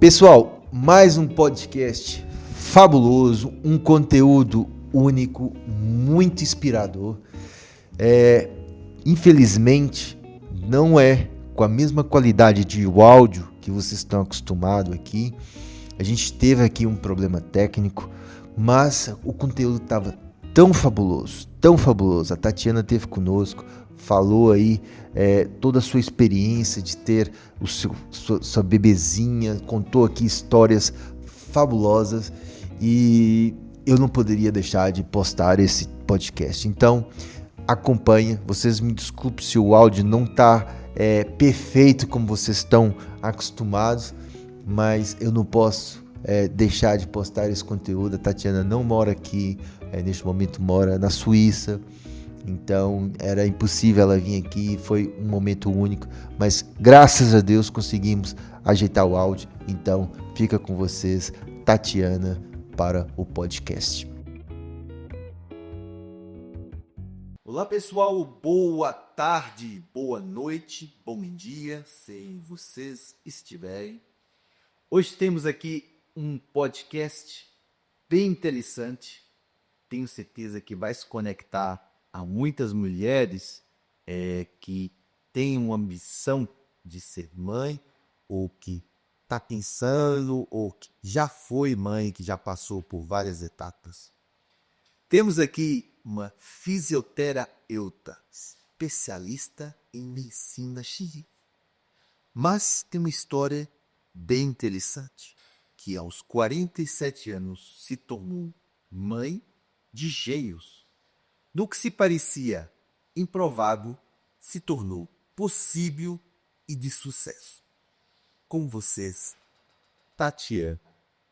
Pessoal, mais um podcast fabuloso, um conteúdo único, muito inspirador. Infelizmente, não é com a mesma qualidade de áudio que vocês estão acostumados aqui. A gente teve aqui um problema técnico, mas o conteúdo estava tão fabuloso, tão fabuloso. A Tatiana esteve conosco, falou aí toda a sua experiência de ter sua bebezinha, contou aqui histórias fabulosas e eu não poderia deixar de postar esse podcast. Então, acompanha. Vocês me desculpem se o áudio não está perfeito como vocês estão acostumados, mas eu não posso deixar de postar esse conteúdo. A Tatiana não mora aqui, neste momento mora na Suíça, então era impossível ela vir aqui, foi um momento único, mas graças a Deus conseguimos ajeitar o áudio. Então fica com vocês, Tatiana, para o podcast. Olá pessoal, boa tarde, boa noite, bom dia, se vocês estiverem. Hoje temos aqui um podcast bem interessante, tenho certeza que vai se conectar a muitas mulheres que têm uma ambição de ser mãe, ou que está pensando, ou que já foi mãe, que já passou por várias etapas. Temos aqui uma fisioterapeuta, especialista em medicina chinesa. Mas tem uma história bem interessante, que aos 47 anos se tornou mãe de gêmeos. Do que se parecia improvável, se tornou possível e de sucesso. Com vocês, Tatiana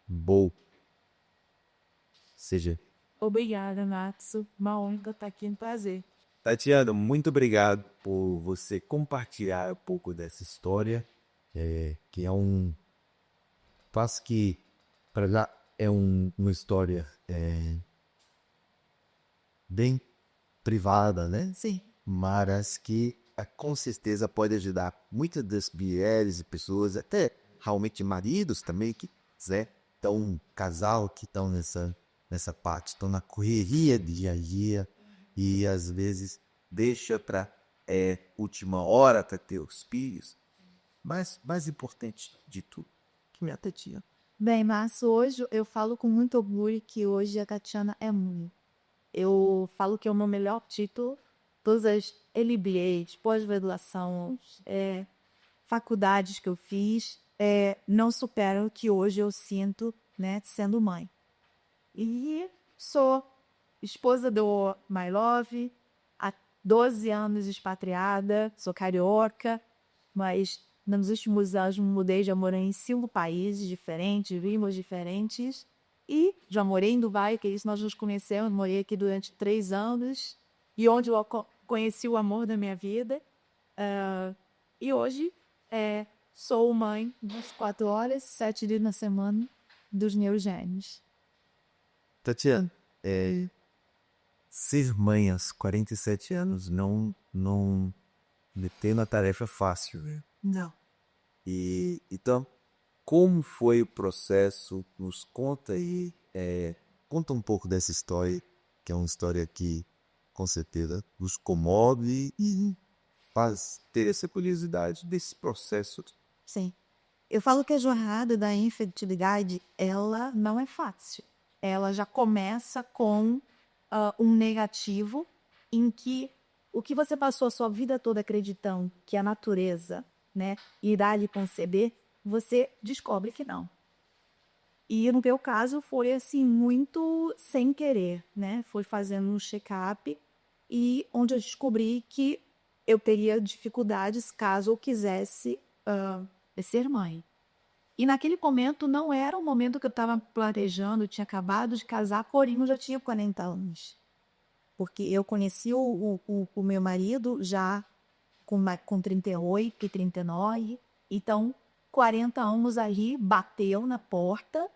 Bow. Obrigada, Natsu. Uma honra estar aqui, um prazer. Tatiana, muito obrigado por você compartilhar um pouco dessa história, que é para já é uma história bem privada, né? Sim. Mas que com certeza pode ajudar muitas das mulheres e pessoas, até realmente maridos também, que estão um casal que estão nessa parte, estão na correria de dia a dia e às vezes deixa para última hora para ter os filhos. Mas mais importante de tudo, que minha Tatiana. Bem, Márcio, hoje eu falo com muito orgulho que hoje a Tatiana é mãe. Eu falo que é o meu melhor título. Todas as MBAs, pós-graduação, faculdades que eu fiz, não superam o que hoje eu sinto, né, sendo mãe. E sou esposa do My Love, há 12 anos expatriada, sou carioca, mas nos últimos anos mudei, já morei em 5 países diferentes, ritmos diferentes, e já morei em Dubai, que é isso nós nos conhecemos, morei aqui durante 3 anos, e onde eu conheci o amor da minha vida. E hoje sou mãe 24 horas, 7 dias na semana, dos meus gêmeos. Tatiana, ser mãe aos 47 anos não tem uma tarefa fácil, né? Não. E então, como foi o processo? Nos conta aí, conta um pouco dessa história, que é uma história que com certeza nos comove e faz ter essa curiosidade desse processo. Sim. Eu falo que a jornada da infertilidade, ela não é fácil. Ela já começa com um negativo em que o que você passou a sua vida toda acreditando que a natureza, né, irá lhe conceber, você descobre que não. E no meu caso foi assim, muito sem querer, né? Foi fazendo um check-up e onde eu descobri que eu teria dificuldades caso eu quisesse ser mãe. E naquele momento não era o momento que eu estava planejando, eu tinha acabado de casar, porém eu já tinha 40 anos. Porque eu conheci o meu marido já com 38 e 39, então 40 anos aí bateu na porta,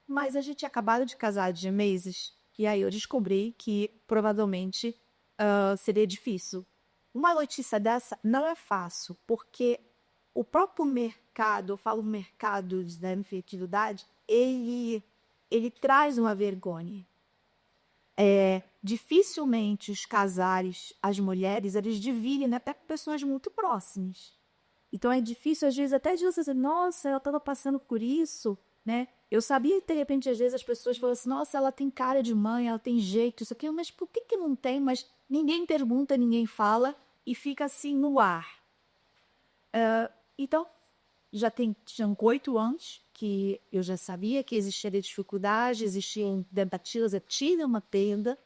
mas a gente tinha acabado de casar de meses. E aí eu descobri que provavelmente seria difícil. Uma notícia dessa não é fácil, porque o próprio mercado, eu falo mercado da infertilidade, ele traz uma vergonha. Dificilmente os casais, as mulheres, eles dividem até com pessoas muito próximas. Então é difícil, às vezes, até de você dizer, nossa, ela estava passando por isso, né? Eu sabia que, de repente, às vezes as pessoas falam assim, nossa, ela tem cara de mãe, ela tem jeito, isso aqui, mas por que não tem? Mas ninguém pergunta, ninguém fala e fica assim no ar. Então, tinham 8 anos que eu já sabia que existia dificuldade, existiam tentativas, eu tive uma perda,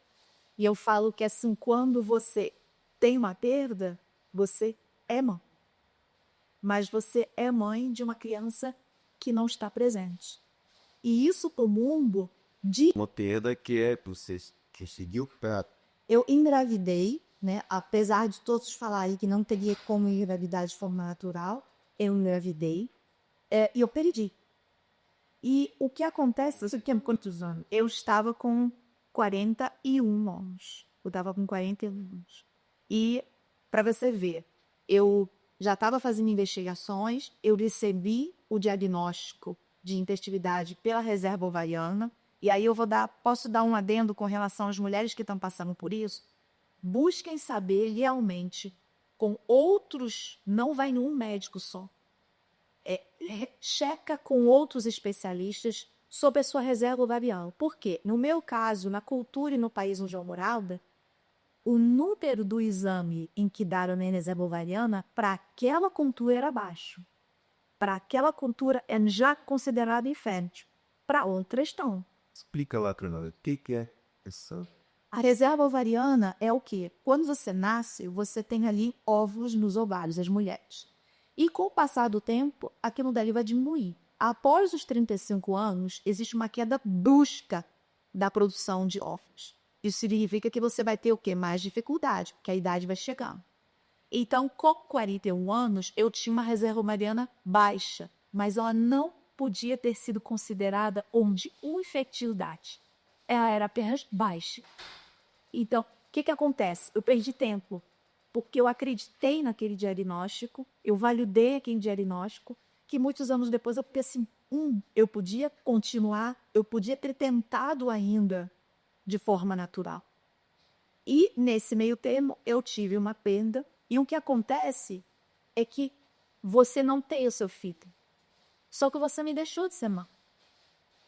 e eu falo que assim, quando você tem uma perda, você é mãe. Mas você é mãe de uma criança que não está presente. E isso para o mundo de... Uma perda que é você que seguiu para... Eu engravidei, né? Apesar de todos falarem que não teria como engravidar de forma natural, eu engravidei e eu perdi. E o que acontece... Você tem quantos anos? Eu estava com 41 anos. Eu estava com 41 anos. E, para você ver, eu já estava fazendo investigações, eu recebi o diagnóstico de infertilidade pela reserva ovariana, e aí eu posso dar um adendo com relação às mulheres que estão passando por isso. Busquem saber realmente, com outros, não vai num médico só. Checa com outros especialistas sobre a sua reserva ovariana. Por quê? No meu caso, na cultura e no país onde eu morava, o número do exame em que deram na reserva ovariana para aquela cultura era baixo. Para aquela cultura é já considerado infértil. Para outras estão. Explica lá para nós, o que é essa... A reserva ovariana é o quê? Quando você nasce, você tem ali óvulos nos ovários, as mulheres. E com o passar do tempo, aquilo dali vai diminuir. Após os 35 anos, existe uma queda brusca da produção de óvulos. Isso significa que você vai ter o quê? Mais dificuldade, porque a idade vai chegando. Então, com 41 anos, eu tinha uma reserva ovariana baixa, mas ela não podia ter sido considerada de infertilidade. Ela era apenas baixa. Então, o que acontece? Eu perdi tempo, porque eu acreditei naquele diagnóstico, eu validei aquele diagnóstico, que muitos anos depois eu pensei assim, eu podia continuar, eu podia ter tentado ainda de forma natural. E, nesse meio termo, eu tive uma perda, e o que acontece é que você não tem o seu filho, só que você me deixou de ser mãe.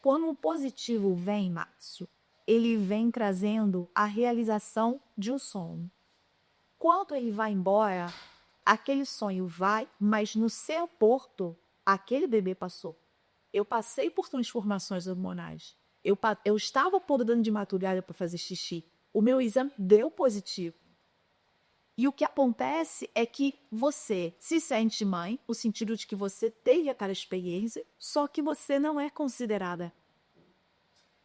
Quando o positivo vem, Márcio, ele vem trazendo a realização de um sonho. Quando ele vai embora, aquele sonho vai, mas no seu porto, aquele bebê passou. Eu passei por transformações hormonais. Eu estava podando de madrugada para fazer xixi. O meu exame deu positivo. E o que acontece é que você se sente mãe, no sentido de que você teve aquela experiência, só que você não é considerada.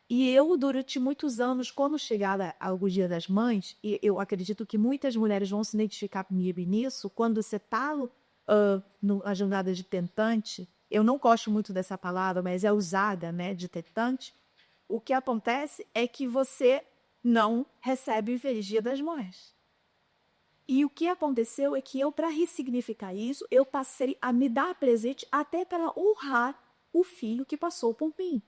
E eu, durante muitos anos, quando chegar ao Dia das Mães, e eu acredito que muitas mulheres vão se identificar comigo nisso, quando você está na jornada de tentante, eu não gosto muito dessa palavra, mas é usada, né, de tentante, o que acontece é que você não recebe o Feliz Dia das Mães. E o que aconteceu é que eu, para ressignificar isso, eu passei a me dar presente até para honrar o filho que passou por mim.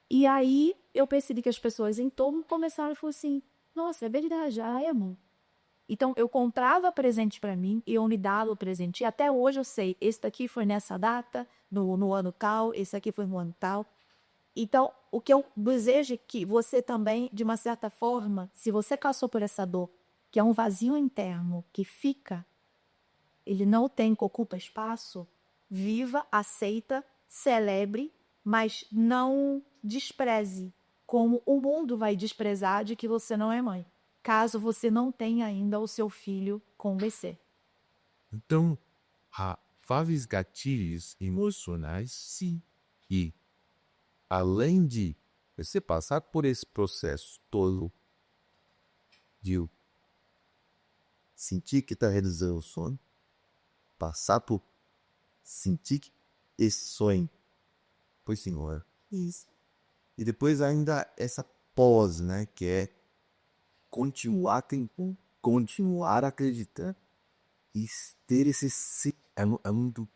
E aí eu percebi que as pessoas em torno começaram a falar assim, nossa, é verdade, é amor. Então eu comprava presente para mim e eu me dava o presente. E até hoje eu sei, esse daqui foi nessa data, no ano tal, esse aqui foi no ano tal. Então, o que eu desejo é que você também, de uma certa forma, se você passou por essa dor, que é um vazio interno que fica, ele não tem, que ocupa espaço, viva, aceita, celebre, mas não despreze, como o mundo vai desprezar de que você não é mãe, caso você não tenha ainda o seu filho com você. Então, há vários gatilhos emocionais, sim. E, além de você passar por esse processo todo de Sentir que está realizando o sonho, passar por sentir que esse sonho foi senhor. Isso. E depois ainda essa pós, né, que é continuar tentando, continuar acreditando e ter esse é muito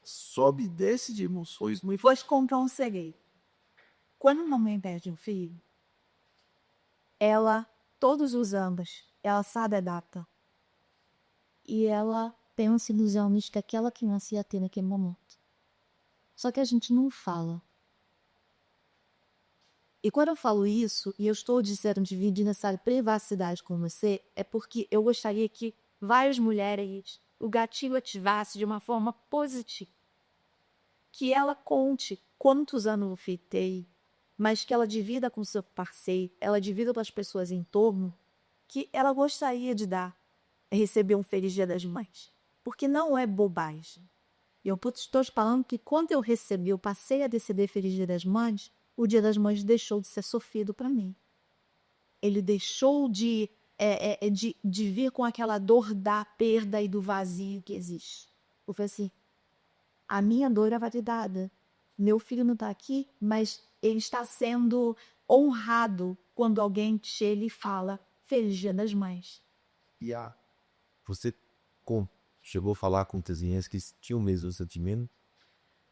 sobe e desce de emoções muito. Vou te contar um segredo. Quando uma mãe perde um filho, ela, todos os anos, ela sabe a data. E ela pensa nos anos que aquela criança ia ter naquele momento. Só que a gente não fala. E quando eu falo isso, e eu estou dizendo dividir essa privacidade com você, é porque eu gostaria que várias mulheres o gatilho ativasse de uma forma positiva. Que ela conte quantos anos o filho tem, mas que ela divida com seu parceiro, ela divida com as pessoas em torno, que ela gostaria de dar, receber um Feliz Dia das Mães. Porque não é bobagem. Eu estou te falando que quando eu passei a receber Feliz Dia das Mães, o Dia das Mães deixou de ser sofrido para mim. Ele deixou de vir com aquela dor da perda e do vazio que existe. Eu falei assim, a minha dor é validada. Meu filho não está aqui, mas ele está sendo honrado quando alguém chega e fala Feliz Dia das Mães. E você chegou a falar com cozinheiros que tinham o mesmo sentimento?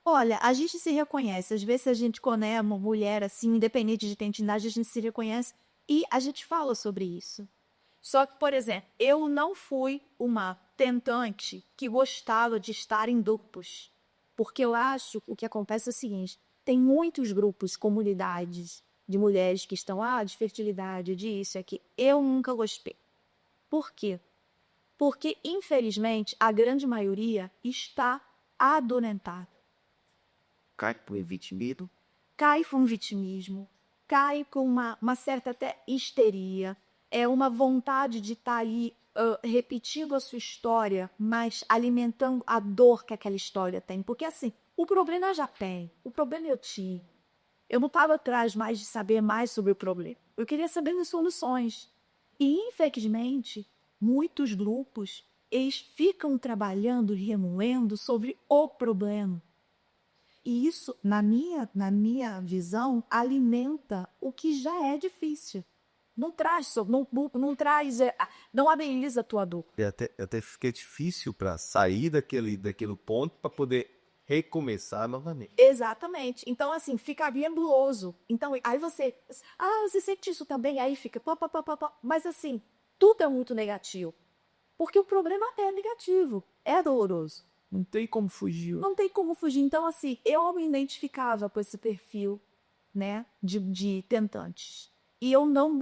Olha, a gente se reconhece. Às vezes a gente conhece uma mulher assim, independente de identidade, a gente se reconhece e a gente fala sobre isso. Só que, por exemplo, eu não fui uma tentante que gostava de estar em grupos. Porque eu acho que o que acontece é o seguinte, tem muitos grupos, comunidades de mulheres que estão, de fertilidade, disso, aqui. Eu nunca gostei. Por quê? Porque, infelizmente, a grande maioria está adoentada. Cai por vitimismo. Cai com vitimismo, cai com uma certa até histeria, é uma vontade de estar ali repetindo a sua história, mas alimentando a dor que aquela história tem. Porque assim, o problema eu já tenho, o problema eu tinha. Eu não estava atrás mais de saber mais sobre o problema. Eu queria saber as soluções. E, infelizmente, muitos grupos, eles ficam trabalhando e remoendo sobre o problema. E isso, na minha visão, alimenta o que já é difícil. Não traz, não ameniza a tua dor. Até fica difícil para sair daquele ponto para poder recomeçar novamente. Exatamente. Então, assim, fica nebuloso. Então, aí você sente isso também, aí fica Mas, assim, tudo é muito negativo. Porque o problema é negativo, é doloroso. Não tem como fugir. Não tem como fugir. Então, assim, eu me identificava com esse perfil, né, de tentantes. E eu não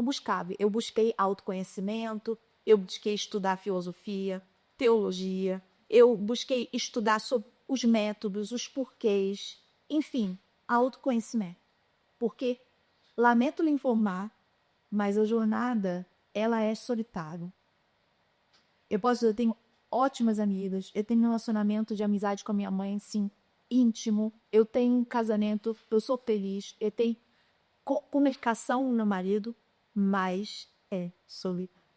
buscava. Eu busquei autoconhecimento, eu busquei estudar filosofia, teologia, eu busquei estudar sobre os métodos, os porquês, enfim, autoconhecimento. Porque, lamento lhe informar, mas a jornada, ela é solitária. Eu tenho ótimas amigas, eu tenho um relacionamento de amizade com a minha mãe, sim, íntimo, eu tenho um casamento, eu sou feliz, eu tenho comunicação com meu marido, mas é solitário.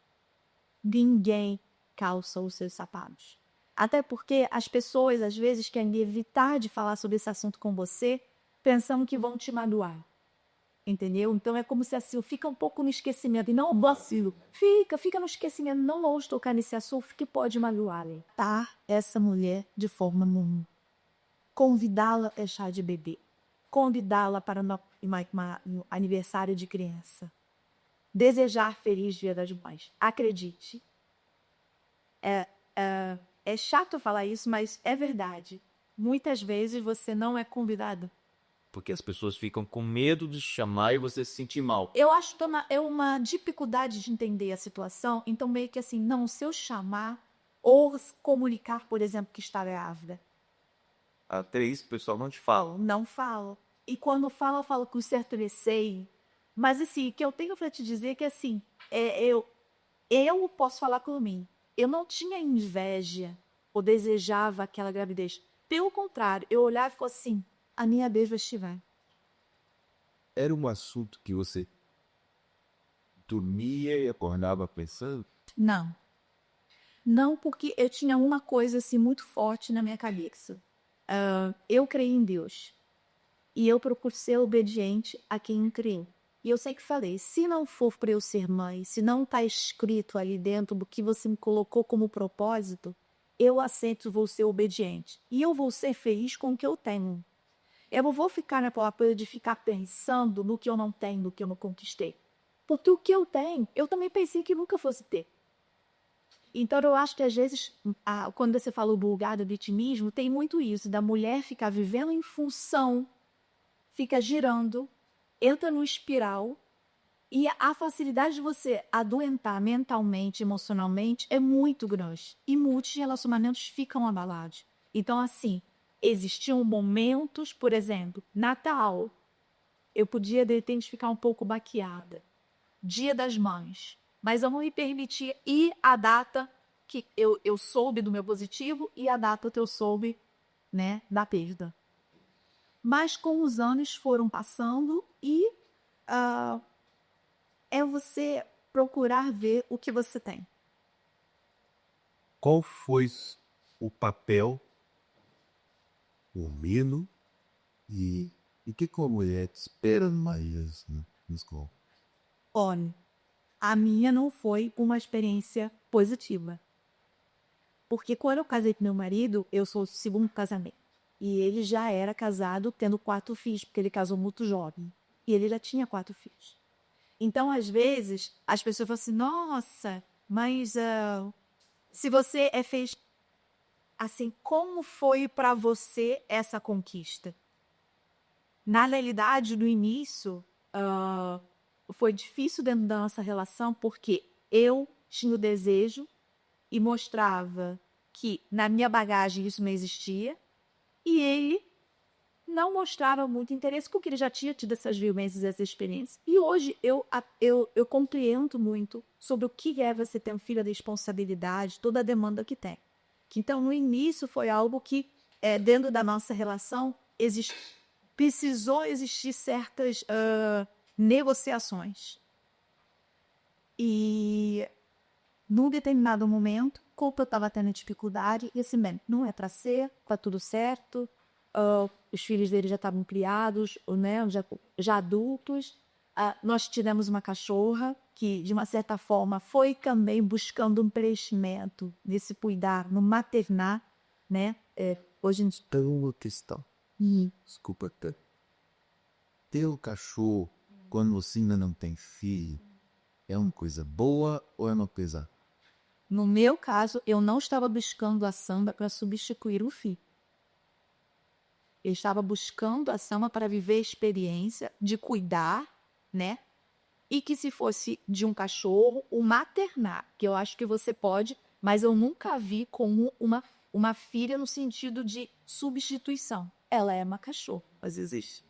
Ninguém calça os seus sapatos. Até porque as pessoas, às vezes, querem evitar de falar sobre esse assunto com você, pensando que vão te magoar. Entendeu? Então é como se assim, fica um pouco no esquecimento. E não, vacilo. Fica no esquecimento. Não vamos tocar nesse assunto que pode magoar. Tá essa mulher de forma nenhuma. Convidá-la a deixar de beber. Convidá-la para um aniversário de criança. Desejar feliz Dia das Mães. Acredite. É chato falar isso, mas é verdade. Muitas vezes você não é convidado. Porque as pessoas ficam com medo de chamar e você se sentir mal. Eu acho que é uma dificuldade de entender a situação. Então, meio que assim, não, se eu chamar ou comunicar, por exemplo, que está grávida. Até isso o pessoal não te fala. Não falo. E quando falo, eu falo com certo receio. Mas assim, o que eu tenho para te dizer é que assim, eu posso falar por mim. Eu não tinha inveja ou desejava aquela gravidez. Pelo contrário, eu olhava e ficava assim, a minha vez vai estiver. Era um assunto que você dormia e acordava pensando? Não. Não, porque eu tinha uma coisa assim muito forte na minha cabeça. Eu creio em Deus. E eu procuro ser obediente a quem crê. E eu sempre falei, se não for para eu ser mãe, se não está escrito ali dentro do que você me colocou como propósito, eu aceito, vou ser obediente. E eu vou ser feliz com o que eu tenho. Eu não vou ficar naquela coisa de ficar pensando no que eu não tenho, no que eu não conquistei. Porque o que eu tenho, eu também pensei que nunca fosse ter. Então, eu acho que, às vezes, quando você falou do lugar do vitimismo, tem muito isso, da mulher ficar vivendo em função, fica girando, entra num espiral, e a facilidade de você adoentar mentalmente, emocionalmente, é muito grande. E muitos relacionamentos ficam abalados. Então, assim, existiam momentos, por exemplo, Natal, eu podia, de repente, ficar um pouco baqueada. Dia das Mães. Mas eu não me permitia ir a data que eu soube do meu positivo e a data que eu soube, né, da perda. Mas com os anos foram passando e é você procurar ver o que você tem. Qual foi o papel, o medo e o que a mulher te espera mais na escola? Olha, a minha não foi uma experiência positiva. Porque quando eu casei com meu marido, eu sou o segundo casamento. E ele já era casado tendo 4 filhos, porque ele casou muito jovem. E ele já tinha 4 filhos. Então, às vezes, as pessoas falam assim, nossa, mas se você fez assim, como foi para você essa conquista? Na realidade, no início, foi difícil dentro da nossa relação, porque eu tinha o desejo e mostrava que na minha bagagem isso não existia, e ele não mostrava muito interesse, porque ele já tinha tido essas vivências, essa experiência. E hoje eu compreendo muito sobre o que é você ter um filho, a responsabilidade, toda a demanda que tem. Então, no início, foi algo que, dentro da nossa relação, precisou existir certas negociações. E, num determinado momento, como eu estava tendo dificuldade, e assim, bem, não é para ser, tá tudo certo, os filhos dele já estavam criados, né, já adultos. Nós tivemos uma cachorra que, de uma certa forma, foi também buscando um preenchimento nesse cuidar, no maternar, né? Hoje em dia... Tem uma questão. Desculpa, ter o cachorro quando você ainda não tem filho é uma coisa boa ou é uma coisa? No meu caso, eu não estava buscando a Samba para substituir o filho. Eu estava buscando a Samba para viver a experiência de cuidar, né? E que se fosse de um cachorro, o maternar, que eu acho que você pode, mas eu nunca vi como uma filha no sentido de substituição. Ela é uma cachorra. Mas existe.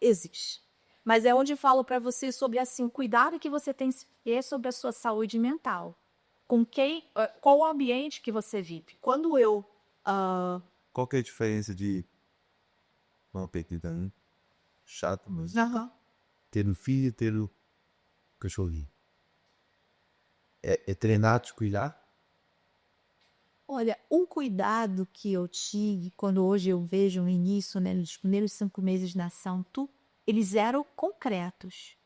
Existe. Mas é onde eu falo para você sobre assim, o cuidado que você tem que ter sobre a sua saúde mental. Com quem, qual o ambiente que você vive. Quando eu... Qual que é a diferença de uma pequena chato, mas ter um filho e ter um cachorrinho? É treinar, te cuidar? Olha, um cuidado que eu tive, quando hoje eu vejo no início, né, nos primeiros 5 meses na Santo, eles eram concretos.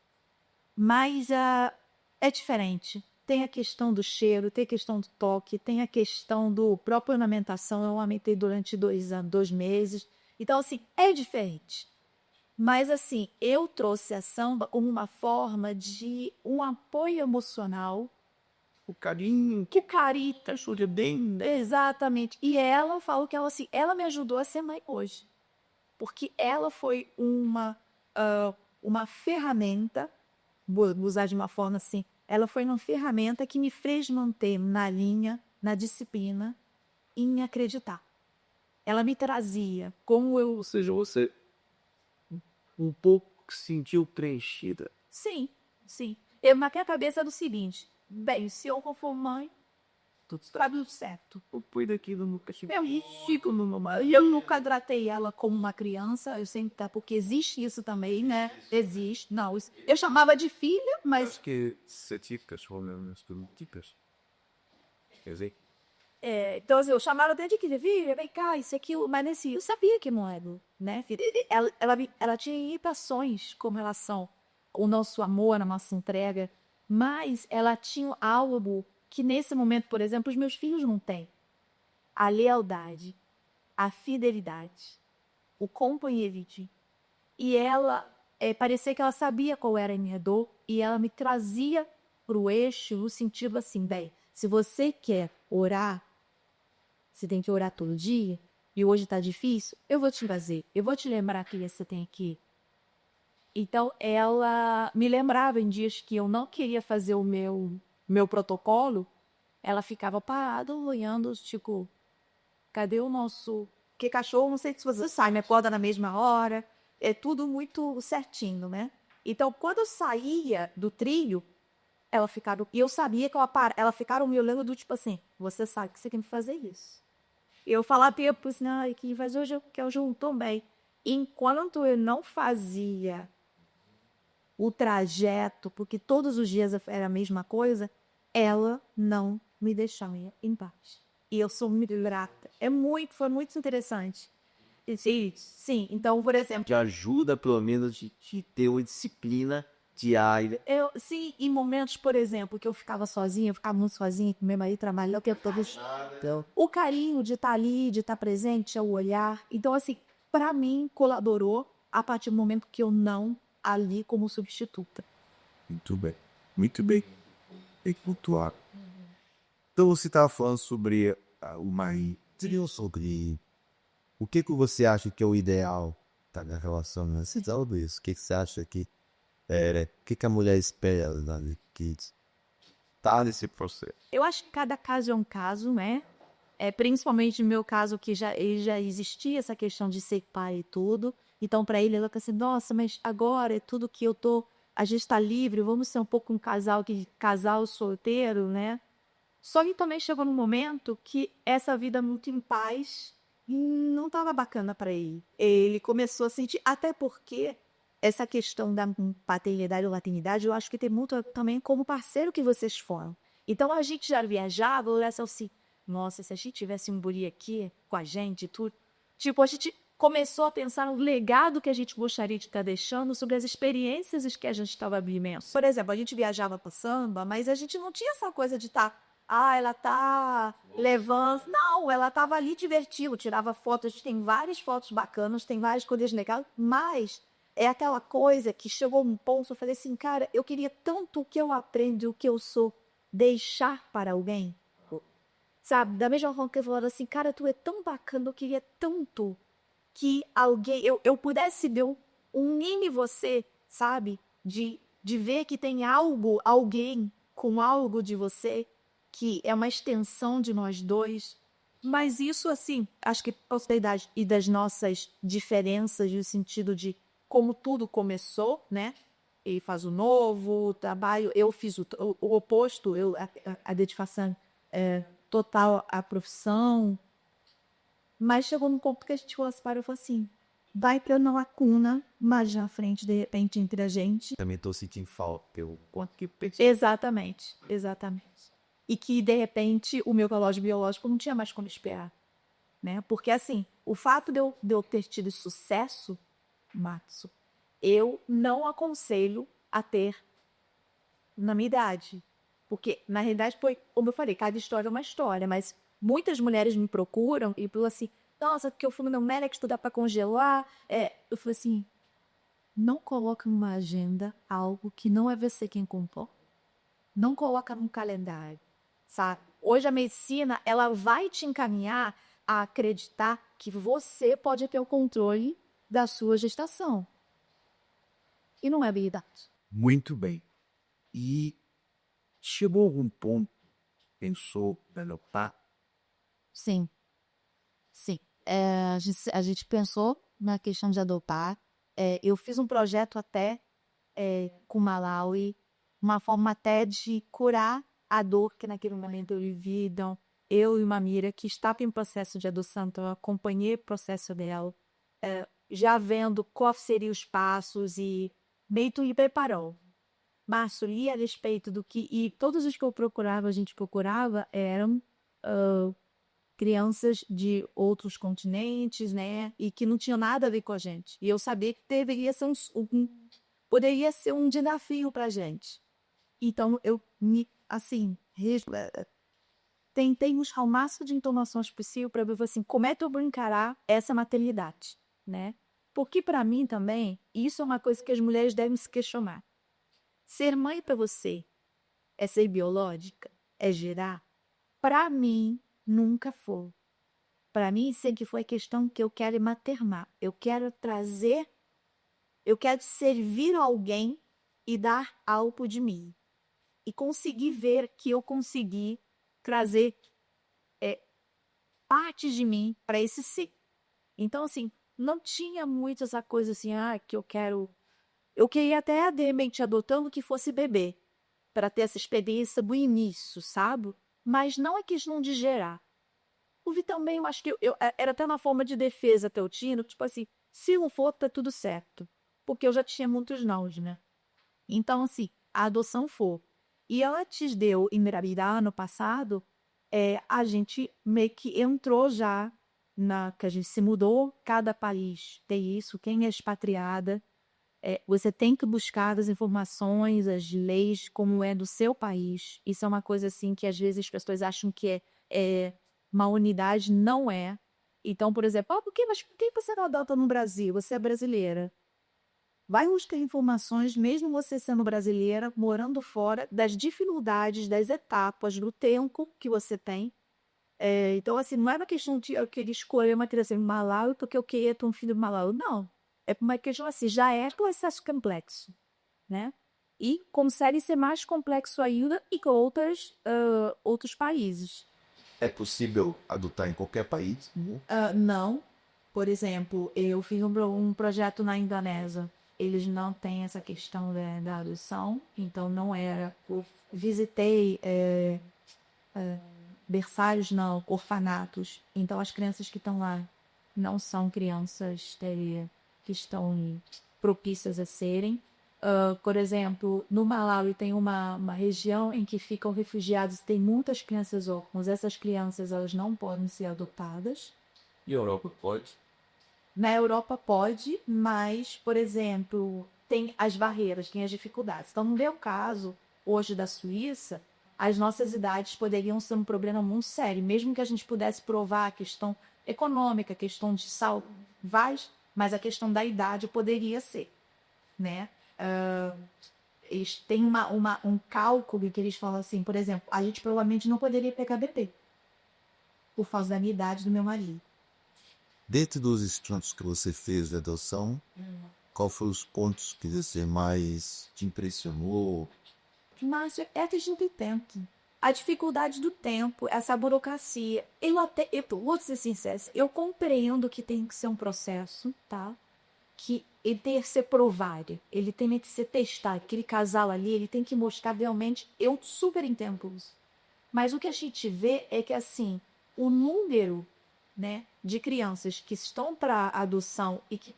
Mas é diferente. Tem a questão do cheiro, tem a questão do toque, tem a questão do própria ornamentação. Eu amamentei durante 2 meses. Então, assim, é diferente. Mas, assim, eu trouxe a Samba como uma forma de um apoio emocional. O carinho, Que carita. ajuda bem. Exatamente. E ela, eu falo que ela, assim, ela me ajudou a ser mãe hoje. Porque ela foi uma ferramenta, vou usar de uma forma assim, ela foi uma ferramenta que me fez manter na linha, na disciplina, em acreditar. Ela me trazia como eu... Ou seja, você um pouco se sentiu preenchida. Sim, sim. Eu marquei a cabeça do seguinte, bem, se eu for mãe, tá tudo certo. Eu fui daquilo, nunca tive. Eu fico no meu... E eu nunca tratei ela como uma criança, eu sempre tá, porque existe isso também, né? Existe. Não, eu chamava de filha, mas Acho que você tinha cachorro mesmo nas tipas. Quer dizer, então, assim, eu chamava até de filha, vem cá, isso, aquilo, mas nesse, eu sabia que não era, né, filha? Ela tinha irritações com relação ao nosso amor, a nossa entrega, mas ela tinha algo que nesse momento, por exemplo, os meus filhos não têm. a lealdade, a fidelidade, o companheirismo. E ela, parecia que ela sabia qual era a minha dor e ela me trazia para o eixo no sentido assim, bem, se você quer orar, você tem que orar todo dia, e hoje está difícil, eu vou te trazer, eu vou te lembrar que você tem aqui. Então, ela me lembrava em dias que eu não queria fazer o meu protocolo, ela ficava parada, olhando, tipo, cadê o nosso... Porque cachorro, não sei se você sabe, me acorda na mesma hora, é tudo muito certinho, né? Então, quando eu saía do trilho, ela ficava... E eu sabia que ela ficava me olhando do tipo assim, você sabe que você quer me fazer isso. E eu falava tempo assim, que faz hoje que eu junto também. Enquanto eu não fazia o trajeto, porque todos os dias era a mesma coisa, ela não me deixava em paz. E eu sou muito grata. Foi muito interessante. Sim, então, por exemplo... Te ajuda, pelo menos, de ter uma disciplina diária. Sim, em momentos, por exemplo, que eu ficava sozinha, eu ficava muito sozinha, meu marido trabalhava o tempo todo. Então, o carinho de estar ali, de estar presente, é o olhar. Então, assim, para mim, colaborou a partir do momento que eu não ali como substituta. Muito bem. Muito bem. Bem pontuado. Então você estava falando sobre o marido. Sobre o que você acha que é o ideal na relação, né? Você sabe isso? O que você acha que o que a mulher espera, né? Que tá nesse processo? Eu acho que cada caso é um caso, né? Principalmente no meu caso, que ele já existia essa questão de ser pai e tudo. Então, para ele, fica assim, nossa, mas agora é tudo que eu tô... A gente tá livre, vamos ser um pouco um casal solteiro, né? Só que também chegou num momento que essa vida muito em paz não estava bacana para ele. Ele começou a sentir, até porque essa questão da paternidade ou latinidade, eu acho que tem muito também como parceiro que vocês foram. Então a gente já viajava, olhava assim, nossa, se a gente tivesse um guri aqui com a gente e tudo. Tipo, a gente começou a pensar no legado que a gente gostaria de estar deixando sobre as experiências que a gente estava vivendo. Por exemplo, a gente viajava para samba, mas a gente não tinha essa coisa de estar... ela tá levando... Não, ela tava ali divertindo, tirava fotos. A gente tem várias fotos bacanas, tem várias coisas legais, mas é aquela coisa que chegou um ponto, eu falei assim, cara, eu queria tanto o que eu aprendo, o que eu sou, deixar para alguém. Sabe? Da mesma forma que eu falava assim, cara, tu é tão bacana, eu queria tanto que alguém, eu pudesse ver unir você, sabe? De ver que tem algo, alguém com algo de você, que é uma extensão de nós dois. Mas isso, assim, acho que possibilidade e das nossas diferenças, no sentido de como tudo começou, né? Ele faz o novo o trabalho, eu fiz o oposto, a dedicação total à profissão. Mas chegou num ponto que a gente falou assim, vai ter uma lacuna mais na frente, de repente, entre a gente. Também tô sentindo falta pelo quanto que Exatamente. E que, de repente, o meu relógio biológico não tinha mais como esperar. Né? Porque, assim, o fato de eu ter tido sucesso, Matsu, eu não aconselho a ter na minha idade. Porque, na realidade, foi, como eu falei, cada história é uma história, mas muitas mulheres me procuram e falam assim, nossa, porque eu fui no médico estudar para congelar. Eu falei assim, não coloca numa agenda algo que não é você quem comprou. Não coloca num calendário, sabe? Hoje a medicina, ela vai te encaminhar a acreditar que você pode ter o controle da sua gestação. E não é verdade. Muito bem. E chegou algum ponto, pensou, melhorar? Sim. A gente pensou na questão de adotar. Eu fiz um projeto até com Malawi, uma forma até de curar a dor que naquele momento eu vivi. Então, eu e uma Mira que estava em processo de adoção, então eu acompanhei o processo dela, já vendo quais seriam os passos e meio que me preparou. Márcio, li a respeito do que... E todos os que eu procurava, a gente procurava, eram crianças de outros continentes, né? E que não tinham nada a ver com a gente. E eu sabia que deveria ser poderia ser um desafio para a gente. Então, eu me, assim, tentei buscar o máximo de informações possível para ver assim, como é que eu vou encarar essa maternidade, né? Porque para mim também, isso é uma coisa que as mulheres devem se questionar. Ser mãe para você é ser biológica? É gerar? Para mim, nunca foi. Para mim, sempre foi questão que eu quero maternar. Eu quero trazer, eu quero servir alguém e dar algo de mim. E conseguir ver que eu consegui trazer partes de mim para esse ser. Então, assim, não tinha muito essa coisa assim, que eu quero. Eu queria até, de repente, adotando que fosse bebê, para ter essa experiência do início, sabe? Mas não é questão de gerar. O Vi também, eu acho que era até uma forma de defesa até o Tino, tipo assim, se não for, tá tudo certo. Porque eu já tinha muitos nãos, né? Então, assim, a adoção for. E antes de eu engravidar ano passado, a gente meio que entrou já que a gente se mudou, cada país tem isso, quem é expatriada, você tem que buscar as informações, as leis, como é do seu país. Isso é uma coisa assim que às vezes as pessoas acham que é uma unidade, não é. Então, por exemplo, por que você não adota no Brasil? Você é brasileira. Vai buscar informações, mesmo você sendo brasileira, morando fora, das dificuldades, das etapas, do tempo que você tem. Então, assim, não é uma questão de eu querer escolher uma criança em Malawi porque eu queria ter um filho em Malawi. Não. É uma questão assim, já é um processo complexo, né? E consegue ser mais complexo ainda e com outros países. É possível adotar em qualquer país? Não. Por exemplo, eu fiz um projeto na Indonésia. Eles não têm essa questão da adoção, então não era. Eu visitei berçários, não, orfanatos. Então as crianças que estão lá não são crianças que estão propícias a serem. Por exemplo, no Malawi tem uma região em que ficam refugiados, tem muitas crianças órfãs. Essas crianças elas não podem ser adotadas. E a Europa pode? Na Europa pode, mas, por exemplo, tem as barreiras, tem as dificuldades. Então, no meu caso, hoje da Suíça, as nossas idades poderiam ser um problema muito sério, mesmo que a gente pudesse provar a questão econômica, a questão de saúde, mas a questão da idade poderia ser, né? Eles têm um cálculo que eles falam assim, por exemplo, a gente provavelmente não poderia pegar bebê por causa da minha idade do meu marido. Dentro dos estudos que você fez de adoção, qual foram os pontos que você mais te impressionou? Mas é a questão do tempo. A dificuldade do tempo, essa burocracia. Eu vou ser sincera, eu compreendo que tem que ser um processo, tá? Que ele tem que ser provado, ele tem que ser testado. Aquele casal ali, ele tem que mostrar realmente. Eu super entendo isso. Mas o que a gente vê é que, assim, o número, né, de crianças que estão para adoção e que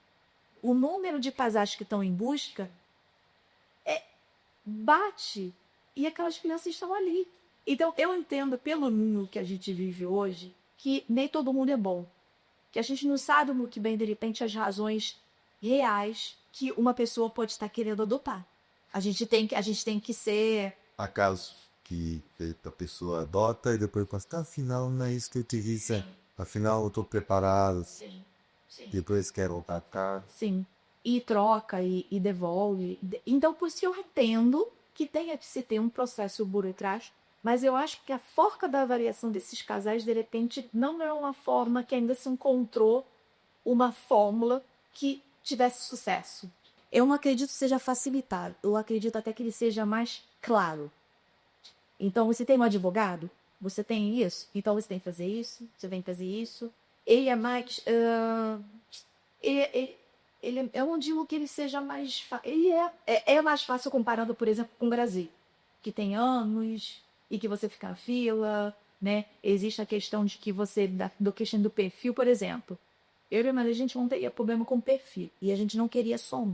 o número de casais que estão em busca bate e aquelas crianças estão ali. Então, eu entendo pelo mundo que a gente vive hoje que nem todo mundo é bom. Que a gente não sabe muito bem, de repente, as razões reais que uma pessoa pode estar querendo adotar. A gente tem que ser. Há casos que a pessoa adota e depois pensa, afinal não é isso que eu te disse. Afinal eu estou preparado. Sim. Depois quero voltar cá. Sim. E troca e devolve. Então, por isso eu entendo que tenha que se ter um processo burocrático, mas eu acho que a forca da avaliação desses casais, de repente, não é uma forma que ainda se encontrou uma fórmula que tivesse sucesso. Eu não acredito que seja facilitado. Eu acredito até que ele seja mais claro. Então, você tem um advogado? Você tem isso? Então, você tem que fazer isso? Você tem que fazer isso? Ele é mais... eu não digo que ele seja mais fácil. Ele é mais fácil comparando, por exemplo, com o Brasil, que tem anos e que você fica na fila, né? Existe a questão de que do questão do perfil, por exemplo. Eu e a gente não teria problema com perfil. E a gente não queria só um.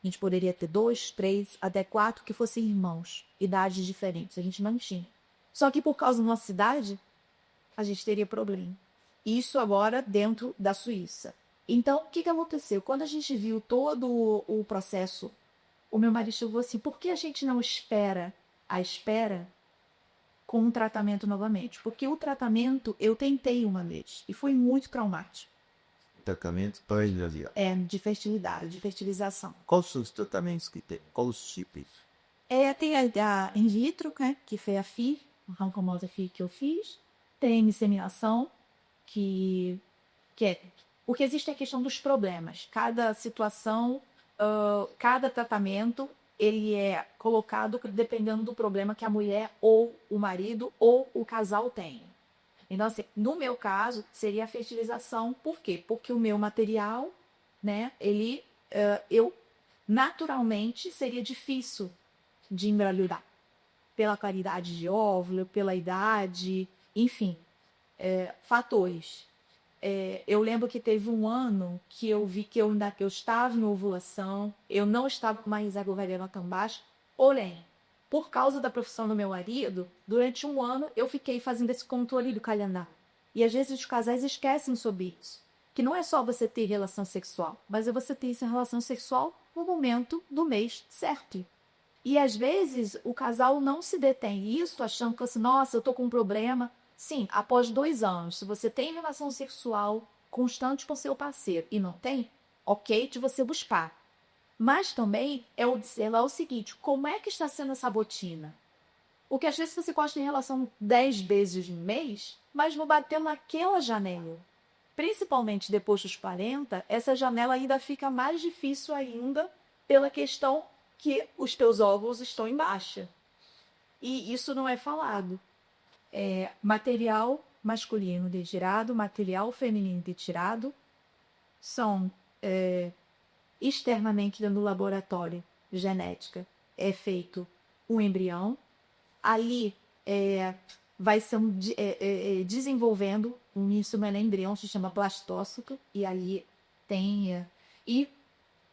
A gente poderia ter 2, 3, até 4 que fossem irmãos, idades diferentes. A gente não tinha. Só que por causa da nossa idade, a gente teria problema. Isso agora dentro da Suíça. Então, o que aconteceu? Quando a gente viu todo o processo, o meu marido chegou assim, por que a gente não espera a espera com um tratamento novamente. Porque o tratamento eu tentei uma vez e foi muito traumático. Tratamento para ele. De fertilidade, de fertilização. Quais são os tratamentos que tem? Quais os tipos? Tem a in vitro, né, que foi a FI, a famosa FI que eu fiz. Tem inseminação, que é... Porque existe a questão dos problemas. Cada situação, cada tratamento, ele é colocado dependendo do problema que a mulher ou o marido ou o casal tem. Então, assim, no meu caso, seria a fertilização. Por quê? Porque o meu material, né, eu naturalmente seria difícil de engravidar. Pela qualidade de óvulo, pela idade, enfim, fatores. Eu lembro que teve um ano que eu vi que eu estava em ovulação, eu não estava com uma reserva ovariana tão baixa, porém, por causa da profissão do meu marido, durante um ano eu fiquei fazendo esse controle do calendário. E às vezes os casais esquecem sobre isso. Que não é só você ter relação sexual, mas é você ter essa relação sexual no momento do mês certo. E às vezes o casal não se detém isso, achando que assim, nossa, eu tô com um problema. Sim, após 2 anos, se você tem relação sexual constante com seu parceiro e não tem, ok de você buscar. Mas também é o seguinte, como é que está sendo essa rotina? Porque às vezes você gosta de relação 10 vezes no mês, mas não bateu naquela janela. Principalmente depois dos 40, essa janela ainda fica mais difícil ainda pela questão que os teus óvulos estão em baixa. E isso não é falado. Material masculino retirado, material feminino retirado, são externamente no laboratório de genética. É feito um embrião, ali vai ser desenvolvendo isso não é embrião, se chama blastócito, e ali tem... e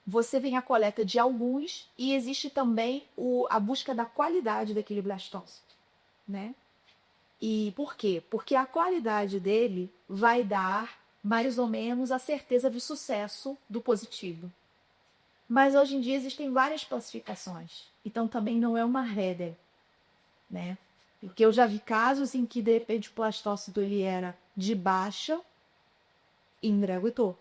você vem a coleta de alguns e existe também a busca da qualidade daquele blastócito, né? E por quê? Porque a qualidade dele vai dar mais ou menos a certeza de sucesso do positivo. Mas hoje em dia existem várias classificações, então também não é uma regra, né? Porque eu já vi casos em que de repente o blastócito ele era de baixa e engravidou,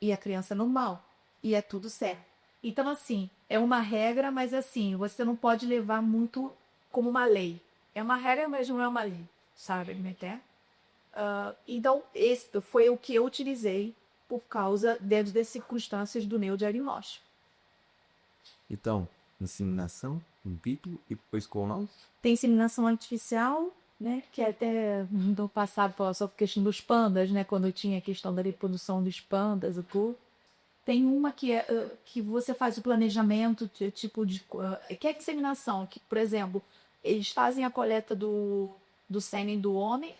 e a criança normal. E é tudo certo. Então, assim, é uma regra, mas assim, você não pode levar muito como uma lei. É uma regra, mas não é uma lei, sabe? Então, esse foi o que eu utilizei por causa das circunstâncias do neodiagnóstico. Então, inseminação, in vitro e depois colon? Tem inseminação artificial, né? Que até no passado falou só por questão dos pandas, né? Quando tinha a questão da reprodução dos pandas e tudo. Tem uma que você faz o planejamento, tipo de... que é a disseminação, que, por exemplo, eles fazem a coleta do sêmen do homem,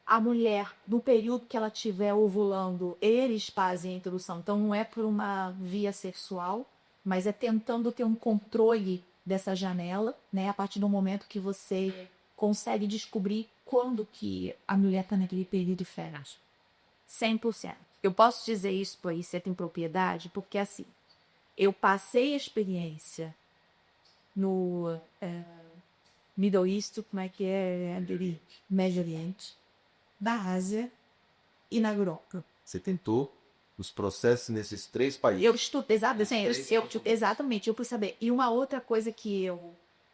a mulher, no período que ela estiver ovulando, eles fazem a introdução. Então, não é por uma via sexual, mas é tentando ter um controle dessa janela, né? A partir do momento que você consegue descobrir quando que a mulher está naquele período de férias. 100%. Eu posso dizer isso por aí, você tem propriedade, porque assim, eu passei a experiência no Middle East, como é que é? Médio Oriente, da Ásia e na Europa. Você tentou os processos nesses 3 países? Eu estudo, exatamente, eu pude saber. E uma outra coisa que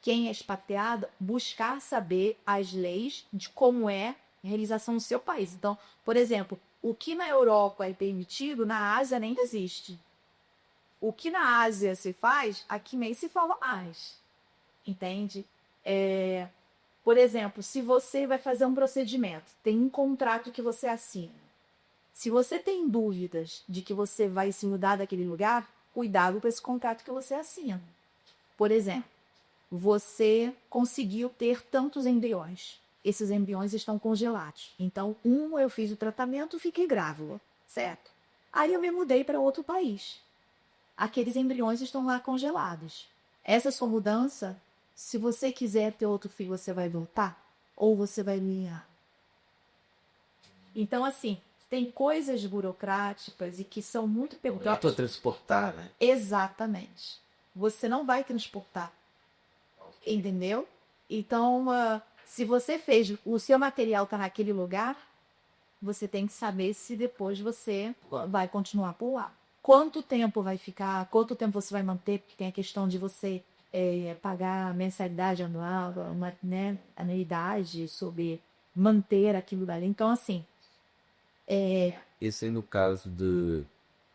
quem é expatriado, buscar saber as leis de como é a realização no seu país. Então, por exemplo, o que na Europa é permitido, na Ásia nem existe. O que na Ásia se faz, aqui nem se fala mais. Entende? Por exemplo, se você vai fazer um procedimento, tem um contrato que você assina. Se você tem dúvidas de que você vai se mudar daquele lugar, cuidado com esse contrato que você assina. Por exemplo, você conseguiu ter tantos embriões. Esses embriões estão congelados. Então, eu fiz o tratamento, fiquei grávida, certo? Aí eu me mudei para outro país. Aqueles embriões estão lá congelados. Essa sua mudança, se você quiser ter outro filho, você vai voltar? Ou você vai ganhar? Então, assim, tem coisas burocráticas e que são muito perguntadas. Para transportar, né? Exatamente. Você não vai transportar. Entendeu? Então, Se você fez, o seu material está naquele lugar, você tem que saber se depois você vai continuar por lá. Quanto tempo vai ficar, quanto tempo você vai manter, porque tem a questão de você pagar mensalidade anual, né, anuidade sobre manter aquilo dali. Então, assim, Esse é no caso de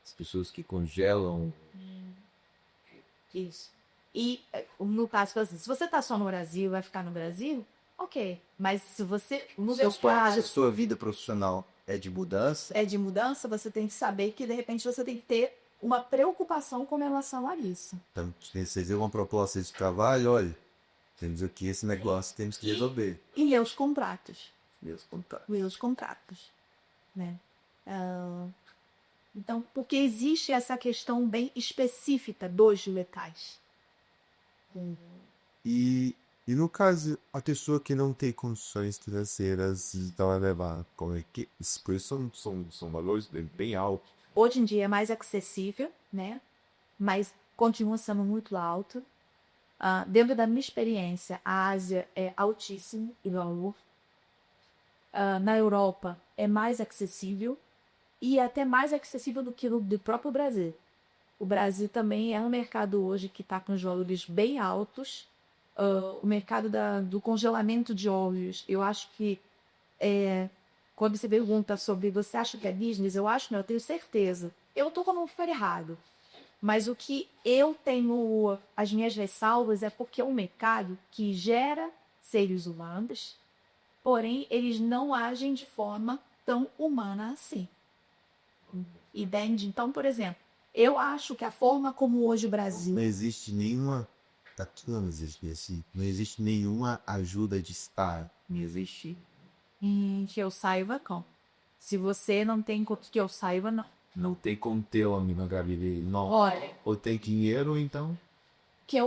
as pessoas que congelam. isso. E no caso, assim, se você está só no Brasil, vai ficar no Brasil, ok. Mas se você, no seu Se a caso, sua vida profissional é de mudança, é de mudança, você tem que saber que, de repente, você tem que ter uma preocupação com relação a isso. então, receber uma proposta de trabalho, olha, temos aqui esse negócio, temos que resolver. E ler os contratos. Meus contatos. Ler os contratos, né? Então, porque existe essa questão bem específica dos letais. E no caso, a pessoa que não tem condições financeiras, então vai levar, como é que esses preços são valores bem altos. Hoje em dia é mais acessível, né? Mas continua sendo muito alto. Dentro da minha experiência, a Ásia é altíssimo em valor. Na Europa é mais acessível e até mais acessível do que do próprio Brasil. O Brasil também é um mercado hoje que está com os valores bem altos. O mercado do congelamento de óleos, eu acho que quando você pergunta sobre você acha que é business, eu acho, não, eu tenho certeza. Eu estou como for errado. Mas o que eu tenho, as minhas ressalvas, é porque é um mercado que gera seres humanos, porém eles não agem de forma tão humana assim. Entende? Então, por exemplo, eu acho que a forma como hoje o Brasil... Não existe nenhuma, tá tudo não existe assim, não existe nenhuma ajuda de Estado. Não existe. Que eu saiba, não. Se você não tem que eu saiba, não. Não tem como ter homem na gravidez. Não. Olha, Ou tem dinheiro, ou então que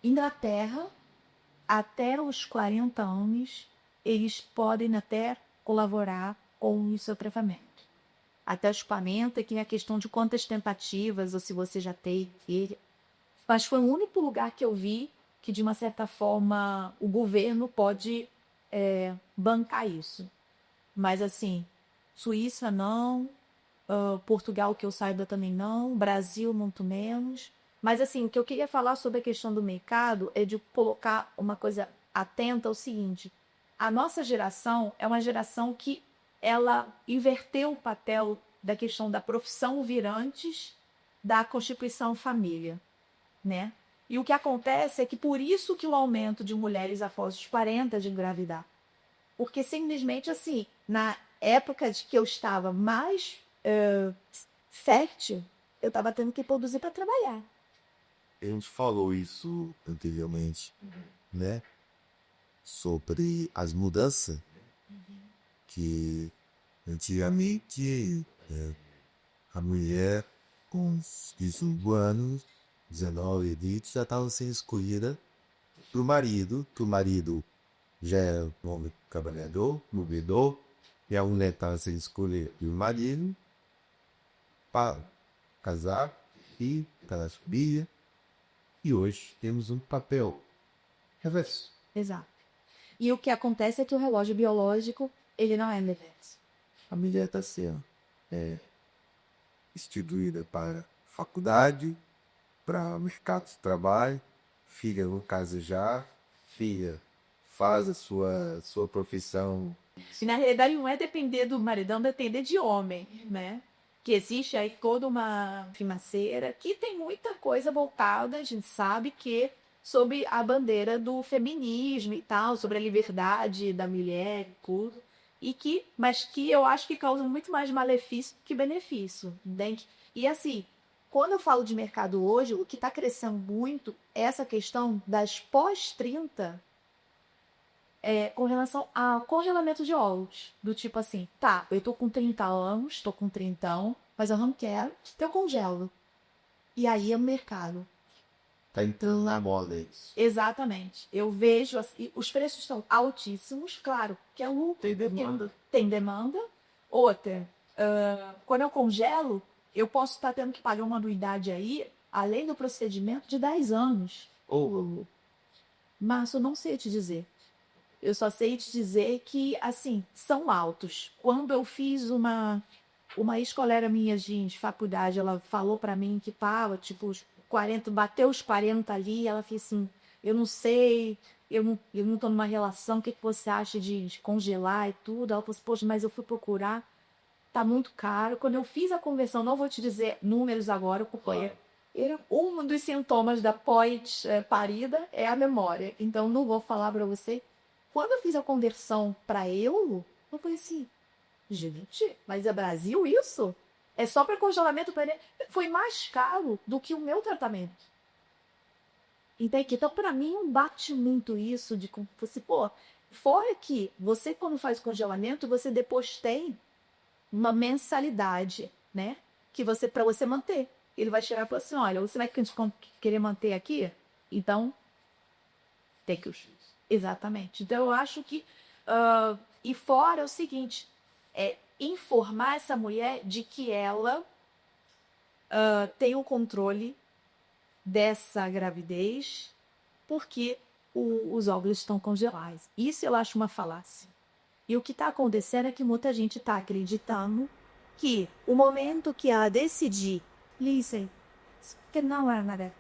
Inglaterra, até os 40 anos, eles podem até colaborar com o seu tratamento. Até os 40, que é a questão de quantas tentativas, ou se você já teve. Mas foi o único lugar que eu vi que, de uma certa forma, o governo pode bancar isso. Mas, assim, Suíça não, Portugal, que eu saiba, também não, Brasil, muito menos. Mas, assim, o que eu queria falar sobre a questão do mercado é de colocar uma coisa atenta ao seguinte: a nossa geração é uma geração que ela inverteu o papel da questão da profissão vir antes da constituição família, né? E o que acontece é que por isso que o aumento de mulheres após os 40 de engravidar. Porque simplesmente assim, na época de que eu estava mais fértil, eu estava tendo que produzir para trabalhar. a gente falou isso anteriormente, né? Sobre as mudanças que antigamente a mulher com 18 anos, 19, 20, já estava sendo escolhida pro marido, que o marido já é um homem trabalhador, movedor, e a mulher estava sendo escolhida pelo marido para casar e para a família. E hoje temos um papel reverso. Exato. E o que acontece é que o relógio biológico, ele não é reverso. A mulher está sendo instituída para faculdade, para mercado de trabalho, filha no caso já, filha faz a sua profissão. E na realidade não é depender do maridão, depender de homem, né? Que existe aí toda uma financeira que tem muita coisa voltada, a gente sabe que sob a bandeira do feminismo e tal, sobre a liberdade da mulher e tudo. Mas que eu acho que causa muito mais malefício que benefício, entende? E assim, quando eu falo de mercado hoje, o que está crescendo muito é essa questão das pós-30 com relação ao congelamento de óvulos. Do tipo assim, tá, eu tô com 30 anos, tô com 30, mas eu não quero, então eu congelo. E aí é o mercado. Tá entrando na moda isso. Exatamente. Eu vejo, assim, os preços estão altíssimos, claro, que é o... Tem demanda. Tem demanda. Outra, quando eu congelo, eu posso estar tendo que pagar uma anuidade aí, além do procedimento, de 10 anos. Ou Mas eu não sei te dizer. Eu só sei te dizer que, assim, são altos. Quando eu fiz uma ex-colega minha de faculdade, ela falou pra mim que tava, tipo, os 40, bateu os 40 ali, ela fez assim, eu não sei, eu não tô numa relação, o que que você acha de congelar e tudo? Ela falou assim, poxa, mas eu fui procurar, tá muito caro. Quando eu fiz a conversão, não vou te dizer números agora, porque um dos sintomas da pós-parida é a memória. Então, não vou falar pra você. Quando eu fiz a conversão para euro, eu falei assim, gente, mas é Brasil isso? É só para congelamento para foi mais caro do que o meu tratamento. Entende? Então, para mim, não bate muito isso de como você, pô, fora que você, quando faz congelamento, você depois tem uma mensalidade, né? Que você, para você manter. Ele vai chegar e falar assim, olha, você vai querer manter aqui? Então, tem que... Exatamente. Então, eu acho que... e fora é o seguinte, é informar essa mulher de que ela tem o controle dessa gravidez porque os óvulos estão congelados. Isso eu acho uma falácia. E o que está acontecendo é que muita gente está acreditando que o momento que ela decidir, Listen, que não é nada.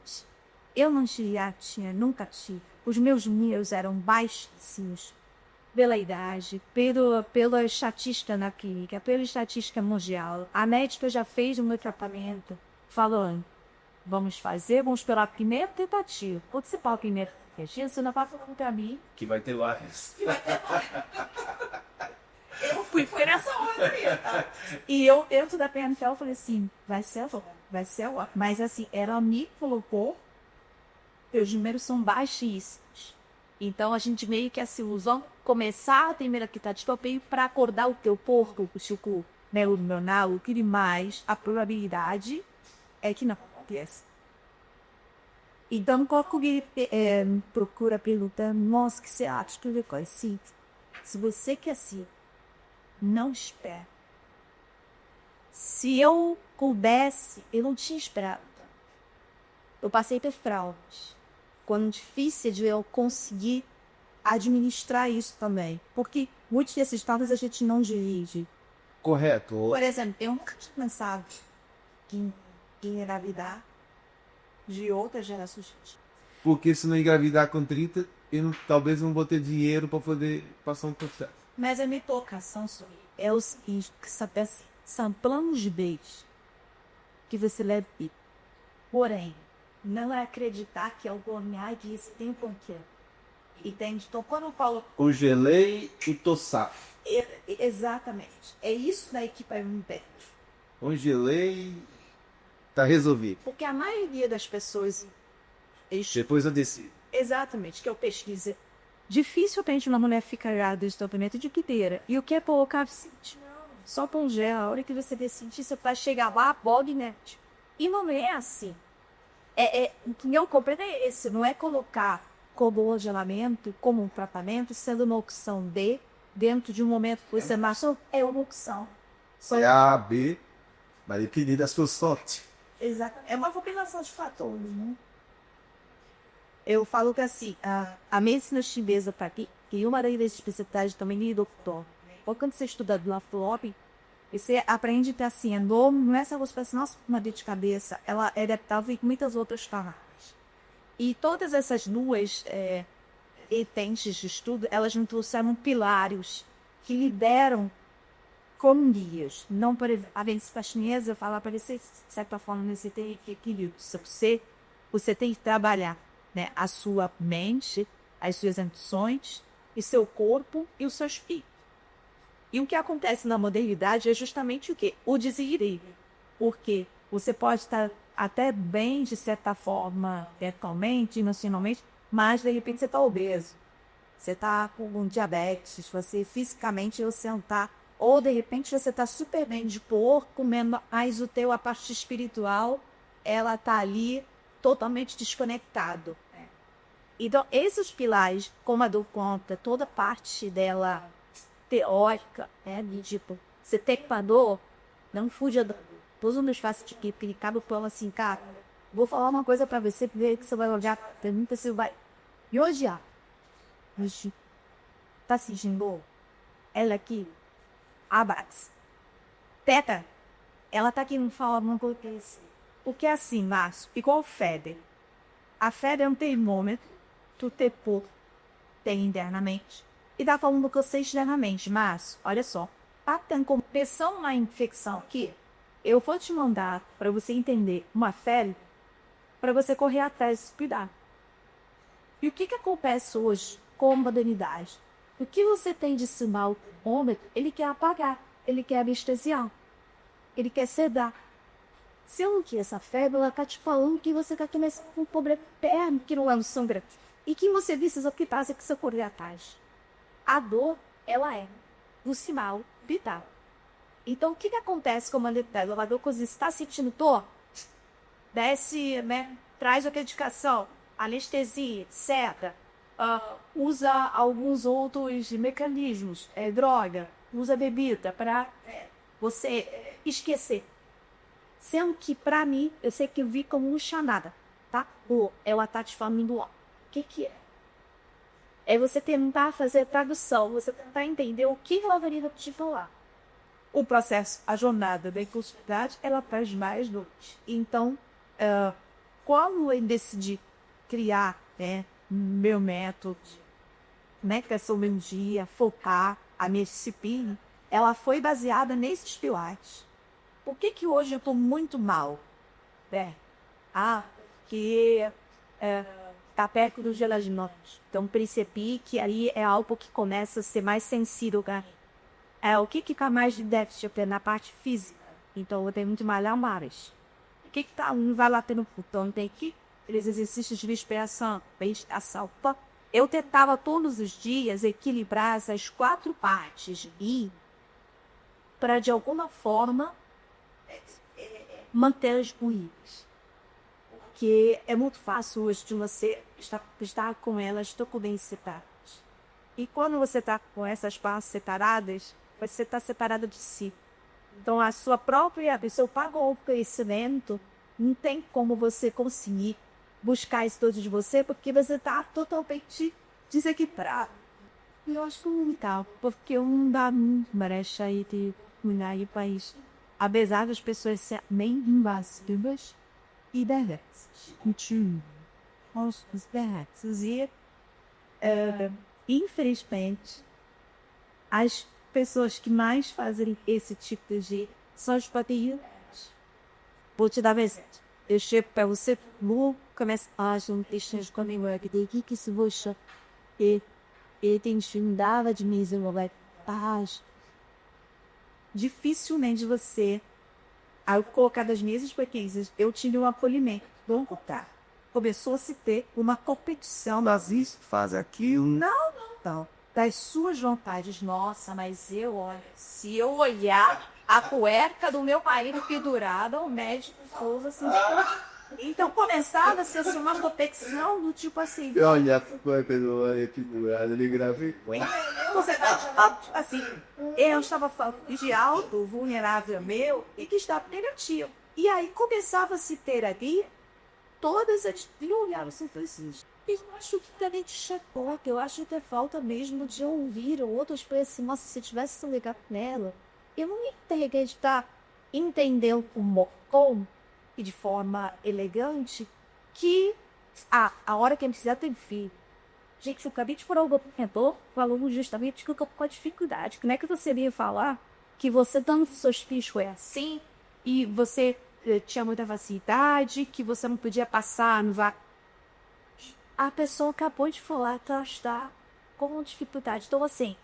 Eu não tinha, nunca tive. Os meus níveis eram baixíssimos pela idade, pela estatística na clínica, pela estatística mundial. A médica já fez o meu tratamento, falando, vamos pela primeira tentativa. Quando você fala primeira tentativa, você não vai falando pra mim. Que vai ter várias. Eu fui nessa hora mesmo. E eu dentro da PNFL, eu falei assim, vai ser agora. Mas assim, ela me colocou, os números são baixíssimos. Então a gente meio que assim, usam começar a primeira tentativa para acordar o teu corpo, o Chico, né, o hormonal, o que mais, a probabilidade é que não aconteça. Então, quando alguém procura perguntar, nossa, que você acha que eu coisa assim? Se você quer assim, não espera. Se eu pudesse, eu não tinha esperado. Eu passei por fraudes. Quando difícil de eu conseguir administrar isso também. Porque muitos desses fraudes a gente não dirige. Correto. Por exemplo, eu nunca tinha pensado em engravidar de outras gerações. Porque se não engravidar com 30, talvez não vou ter dinheiro para poder passar um processo. Mas a minha tocação é o seguinte, que sabe assim, são planos de beijo que você leva. Porém, não é acreditar que é o gourmet que esse tempo aqui. Entende? Então, quando eu falo... Congelei e tô safo. Exatamente. É isso daí que vai me impede. Congelei, tá resolvido. Porque a maioria das pessoas... Depois eu decido. Exatamente, que eu pesquise. Dificilmente uma mulher fica grávida de estopimento de quideira. E o que é colocar só congela. A hora que você decidir, você vai chegar lá, bog net. E não é assim. O que eu compreendo é esse. Não é colocar como congelamento, como um tratamento, sendo uma opção D, dentro de um momento que você marcha, é uma opção. É A, B, vai depender da sua sorte. Exato. É uma combinação de fatores, né? Eu falo que assim, a medicina chinesa para aqui, que uma das especialidades também é doutor. Ou quando você estuda do Laflop, você aprende que assim, não é só você pensar, nossa, uma dor de cabeça, ela é adaptável em muitas outras palavras. E todas essas duas vertentes de estudo, elas não trouxeram pilares que lideram como guias. Não, por exemplo, a medicina chinesa fala para você, de certa forma, você tem equilíbrio. Você tem que trabalhar, né, a sua mente, as suas ambições, e seu corpo e o seu espírito. E o que acontece na modernidade é justamente o quê? O desequilíbrio. Porque você pode estar até bem, de certa forma, mentalmente, emocionalmente, mas de repente você está obeso. Você está com um diabetes, você fisicamente você não está. Ou de repente você está super bem de corpo, mas a parte espiritual, ela está ali totalmente desconectado. Então, esses pilares, como a do conta, toda parte dela teórica, de tipo, você tem dor, não fuja da dor. Todos os meus faces de que cabe por assim, cara, vou falar uma coisa pra você, ver que você vai olhar, pergunta se vai me odiar. tá sentindo? Ela aqui, abax. Teta, ela tá aqui não fala alguma coisa assim. O que é assim, Márcio? Igual o Feder. A Feder é um termômetro que o Tepô tem internamente. E tá falando com você externamente, Márcio. Olha só. Tá tendo como pressão na infecção aqui. Eu vou te mandar para você entender uma febre para você correr atrás e se cuidar. E o que acontece hoje com a modernidade? O que você tem de sinal o termômetro, ele quer apagar, ele quer anestesiar, ele quer sedar. Se eu não quer essa febre, ela tá te falando que você tá começando com um problema interno, que não é um sangrante. E que você precisa optar se você correr atrás. A dor, ela é um sinal vital. Então, o que acontece com a modernidade? A dor, quando você está sentindo dor, desce, né? Traz a medicação, anestesia, seta, usa alguns outros mecanismos, droga, usa bebida para você esquecer. Sendo que, para mim, eu sei que eu vi como um chamada, tá? Ou ela tá te falando, ó, o que é? É você tentar fazer tradução, você tentar entender o que ela veio te falar. O processo, a jornada da inclusividade, ela traz mais noite. Então, quando eu decidi criar meu método, que é sobre um dia, focar a minha disciplina, ela foi baseada nesses pilares. Por que hoje eu estou muito mal? Que está perto dos gelatinóis. Então, percebi que ali é algo que começa a ser mais sensível, cara. O que fica mais de déficit na parte física? Então, eu tenho muito malhar mais. O que não vai lá tendo então tem que aqueles exercícios de respiração, meditação. Eu tentava todos os dias equilibrar essas 4 partes de mim para, de alguma forma, manter as ruínas. Porque é muito fácil hoje de você estar com elas totalmente separadas. E quando você está com essas partes separadas, você está separado de si. Então, o seu próprio conhecimento, não tem como você conseguir buscar isso todo de você, porque você está totalmente desequilibrado. E eu acho que não está, porque não dá brecha aí de cuidar do país. Apesar das pessoas serem bem invasivas e diversas. Os diversos. E, infelizmente, as pessoas que mais fazem esse tipo de são os patriotas. Vou te dar um exemplo. Eu chego para você, começa a não deixar de comer aqui que se você ele tem intimidade de mim, dificilmente você, ao colocar das mesas pequenas, eu tive um acolhimento. Vamos contar. Começou a se ter uma competição. Mas isso faz aquilo. Não. Das suas vontades. Nossa, mas olha, se eu olhar a cueca do meu marido pendurada, o médico falou assim. Então começava a ser uma competição do tipo assim. Olha a cueca do marido pendurada, ele gravei. Você tá assim. Eu estava falando de algo vulnerável meu e que estava negativo. E aí começava a se ter ali todas as. E eu olhava assim, eu acho que também chegou, eu acho que é falta mesmo de ouvir outras pessoas assim, nossa, se eu tivesse ligado nela, eu não ia ter que estar entendendo como e de forma elegante que a hora que eu precisar ter filho. Gente, eu acabei de falar o governador falou justamente que eu tô com a dificuldade. Como é que você veio falar que você dando seus filhos foi assim e você tinha muita facilidade, que você não podia passar no a pessoa acabou de falar que ela está com dificuldade. Então, assim,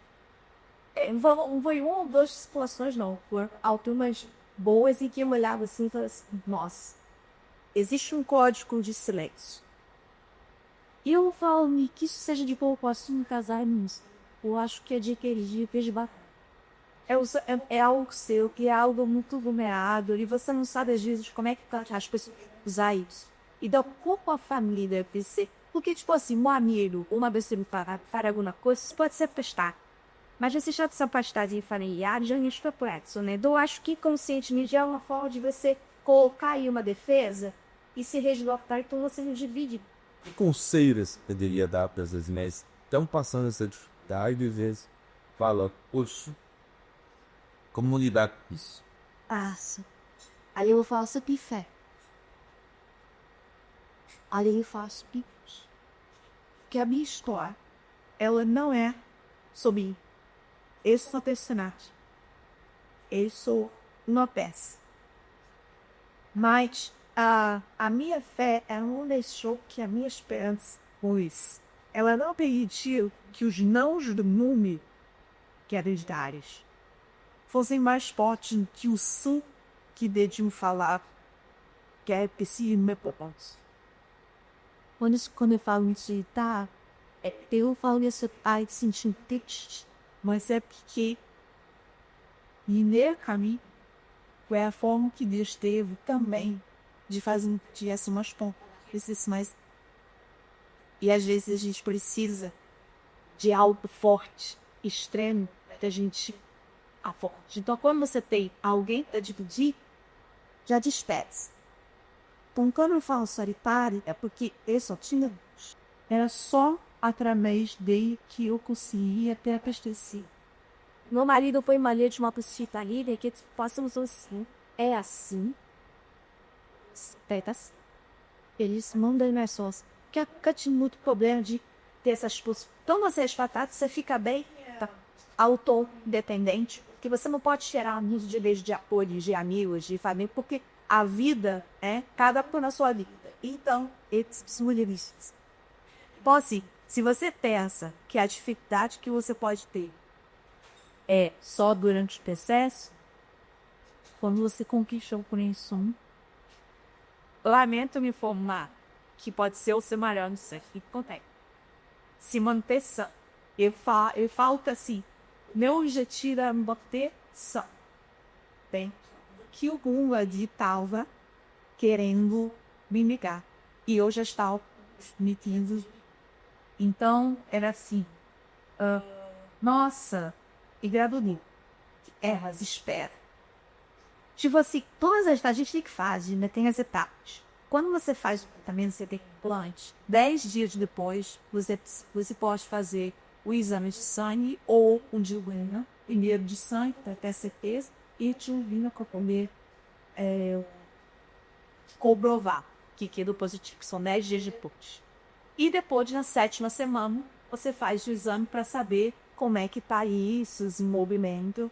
não foi uma ou duas situações, não. Foram algumas boas em que eu olhava assim e falava assim, nossa, existe um código de silêncio. E eu falo que isso seja de boa, posso me casar nisso. Eu acho que é de aquele dia que fez bacana. É algo seu, que é algo muito vulnerável, e você não sabe às vezes como é que as pessoas usar isso. E dá pouco a família deve ser. Porque, tipo assim, um amigo, uma vez você me para alguma coisa, isso pode ser prestar. Mas você já se afastar de familiar, já não está complexo, né? Eu acho que conscientemente é uma forma de você colocar aí uma defesa e se resguardar, então você não divide. Que conselhos poderia dar para as mulheres que estão passando essa tá? E às vezes fala, poxa, como lidar com isso? Passo. Aí eu faço pifé. Aí eu faço pipos. Que a minha história, ela não é sobre esse personagem. Eu sou uma peça. Mas a minha fé, ela não deixou que a minha esperança fosse. Ela não permitiu que os nãos do mundo, que eram hereditários, fossem mais fortes do que o sim que deviam falar, que é preciso me propósito. Quando eu falo isso, tá? Eu falo isso ai sentindo triste, mas é porque nesse caminho é a forma que Deus teve também de fazer tivesse umas pontas, mas e às vezes a gente precisa de algo forte, extremo, da gente a forte. Então, quando você tem alguém para dividir, já despeça. Então, quando eu falo solitário, é porque eu só tinha Deus. Era só através dele que eu conseguia ter abastecido. Meu marido foi malha de uma pessoa ali, de que possamos assim. É assim. Tetas. Eles mandam pessoas que tinha muito problema de ter essas coisas. Então, você é batatas, você fica bem autodependente, que você não pode tirar muitos direitos de apoio, de amigos, de família, porque a vida é cada um na sua vida. Então, eles são livres. Então, assim, se você pensa que a dificuldade que você pode ter é só durante o processo, quando você conquista o conhecimento, lamento me informar que pode ser o seu maior, não sei o que acontece. Se manter sã. Eu falo que assim, meu objetivo é me manter sã. Bem, que o mundo ali estava querendo me ligar. E eu já estava me tendo. Então, era assim. Nossa, e graduinho. Erras, espera. Tipo assim, a gente tem que fazer, né? Tem as etapas. Quando você faz o tratamento, você tem implante. 10 dias depois, você pode fazer o exame de sangue ou um de urina. Primeiro de sangue, para ter certeza, e de urina para poder comprovar que é do positivo, que são 10 dias depois. E depois, na 7ª semana, você faz o exame para saber como é que está isso, os movimentos,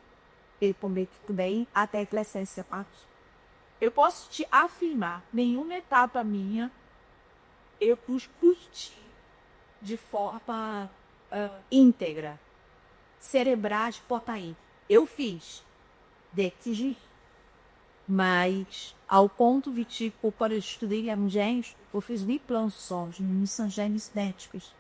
e como é que tudo bem, até a crescência parte. Eu posso te afirmar, nenhuma etapa minha eu curti de forma íntegra, cerebral de Potaí. Eu fiz, decidi, mas ao ponto de tipo, para estudar genes, eu fiz implantações, não são genes idênticos.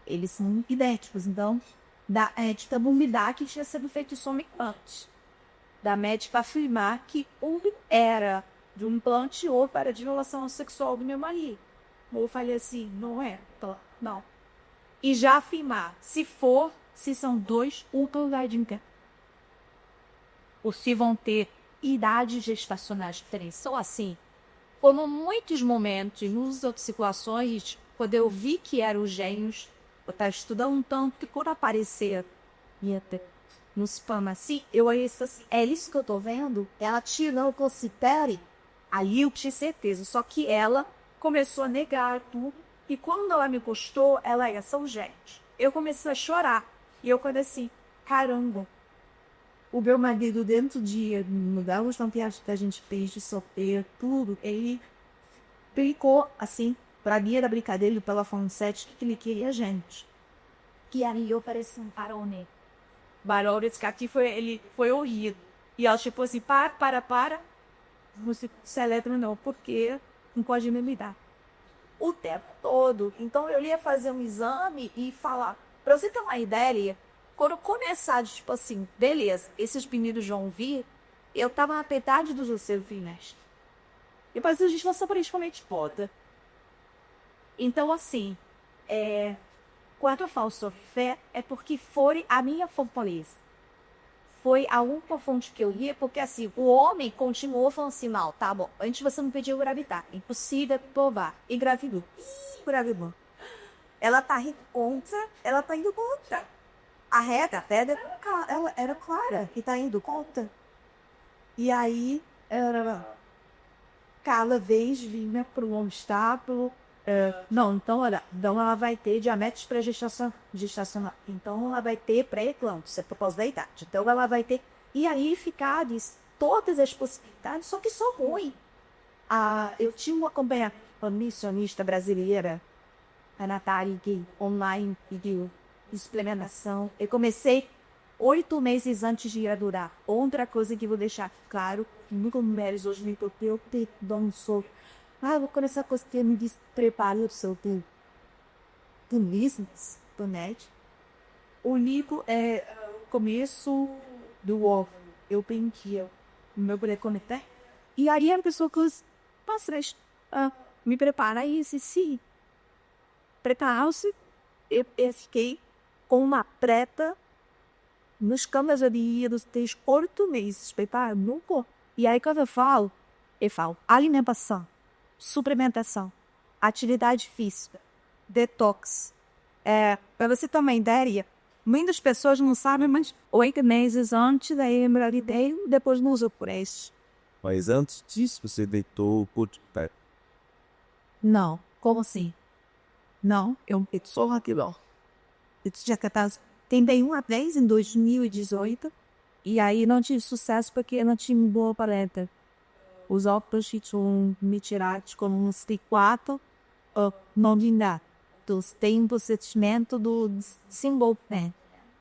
Eles são idênticos, então, da ética bombidar que tinha sido feito somente antes. Da médica afirmar que um era de um implante e outro era de violação sexual do meu marido. Eu falei assim, não é, não. E já afirmar, se são dois, lugar de engano. Ou se vão ter idades gestacionais diferentes. São assim, como muitos momentos, nas outras situações, quando eu vi que eram os gênios, eu estava estudando um tanto, que quando aparecer no spam assim, eu aí assim, é isso que eu tô vendo? Ela não considere, aí eu tinha certeza, só que ela começou a negar tudo, e quando ela me postou, ela ia, são gente. Eu comecei a chorar, e eu falei assim, caramba, o meu marido dentro de mudar os campeonatos que a gente fez de solteiro, tudo, ele brincou assim, pra mim era brincadeira pela Fone 7 que ele queria gente. Que aí eu parecia um parone. Barulho, esse cara aqui ele foi horrível. E ela tipo assim, para. Você celebra não, porque não pode me dar. O tempo todo. Então eu ia fazer um exame e falar. Pra você ter uma ideia, quando eu começar, tipo assim, beleza, esses meninos vão vir, eu tava na metade dos seus finais. E depois a gente vai principalmente bota. Então assim, quando eu falo sobre fé, é porque foi a minha fortaleza. Foi a única fonte que eu ia, porque assim, o homem continuou falando assim, não, tá bom, antes você não pediu gravidar, impossível provar, e gravidou. Gravidou. ela tá indo contra, ela tá indo contra. A regra, ela era clara que tá indo contra. E aí, cada vez vinha para um obstáculo. Não, então, olha, então ela vai ter diabetes pré-gestacional. Então ela vai ter pré-eclâmpsia, por causa da idade. Então ela vai ter... E aí ficar todas as possibilidades, só que só ruim. Eu tinha uma companheira, uma missionista brasileira, a Natália, que online pediu experimentação. Eu comecei 8 meses antes de durar. Outra coisa que vou deixar claro, nunca mulheres hoje me eu te dou um soco. Eu vou começar com você me desprepare o seu do business, do net. O livro é o começo do ovo. Eu pensei, o meu boneco. E aí a pessoa que me prepara isso, sim. Preparar-se, eu fiquei com uma treta nos câmeras de dia dos 8 meses, preparando no corpo. E aí quando eu falo alimentação, suplementação, atividade física, detox. Para você ter uma ideia, muitas pessoas não sabem, mas 8 meses antes da hemorragia, depois não usa por isso. Mas antes disso, você deitou por pé. Não, como assim? Não, eu sou aquilo. Eu tinha catado. Tentei uma vez em 2018 e aí não tive sucesso porque eu não tinha boa paleta. Os óculos que tinham me tirado como uns 4 não vinha dos tempos de sentimento do símbolo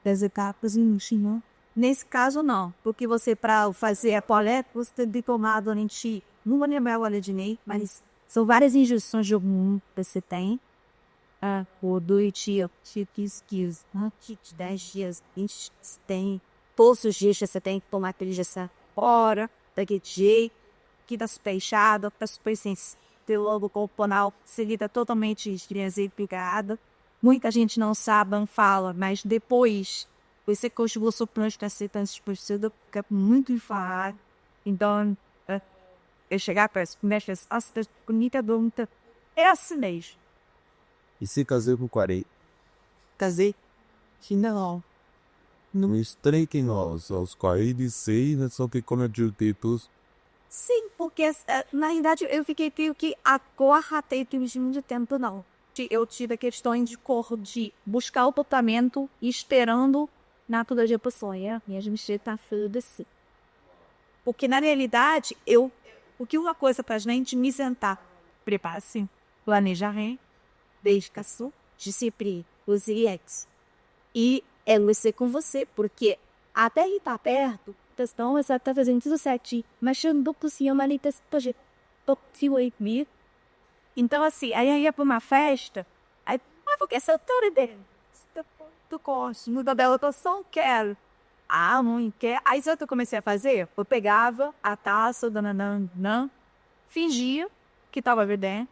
das etapas em China. Nesse caso, não, porque você, para fazer a paleta, você tem que tomar durante, não vou lembrar agora de nem, mas são várias injeções de hormônio que você tem. Por 2 dias, 15 dias, 10 dias, 20 dias, tem. Todos os dias você tem que tomar aquele injeção fora, daquele jeito, que está super inchado, está super sensível, logo corporal, seguida totalmente desligada. Muita gente não sabe, não fala, mas depois você continua soprando para ser transtornado, fica muito enfadado. Então, eu chegar para as primeiras astas, bonita, bonita, é assim mesmo. E se casou com 40? Casei? Não. Não estreitem nós, aos 46, né? Só que como eu digo, títulos. Sim, porque na verdade eu fiquei meio que agora tem muito tempo, não. Eu tive questões de cor de buscar o comportamento esperando na toda de pessoa, mesmo está assim. Porque na realidade, o que uma coisa pra gente me sentar, prepare-se, planejar, dedicação, disciplina, os IEX. E é você com você, porque até ele tá perto, então você está fazendo tudo certinho, mas eu não consigo manifestar projeto. Então, assim, aí eu ia para uma festa, aí, porque essa altura dele, tu gosta, muda dela, eu só quero. Não quer. Aí, sabe o que eu comecei a fazer? Eu pegava a taça, fingia que estava bebendo,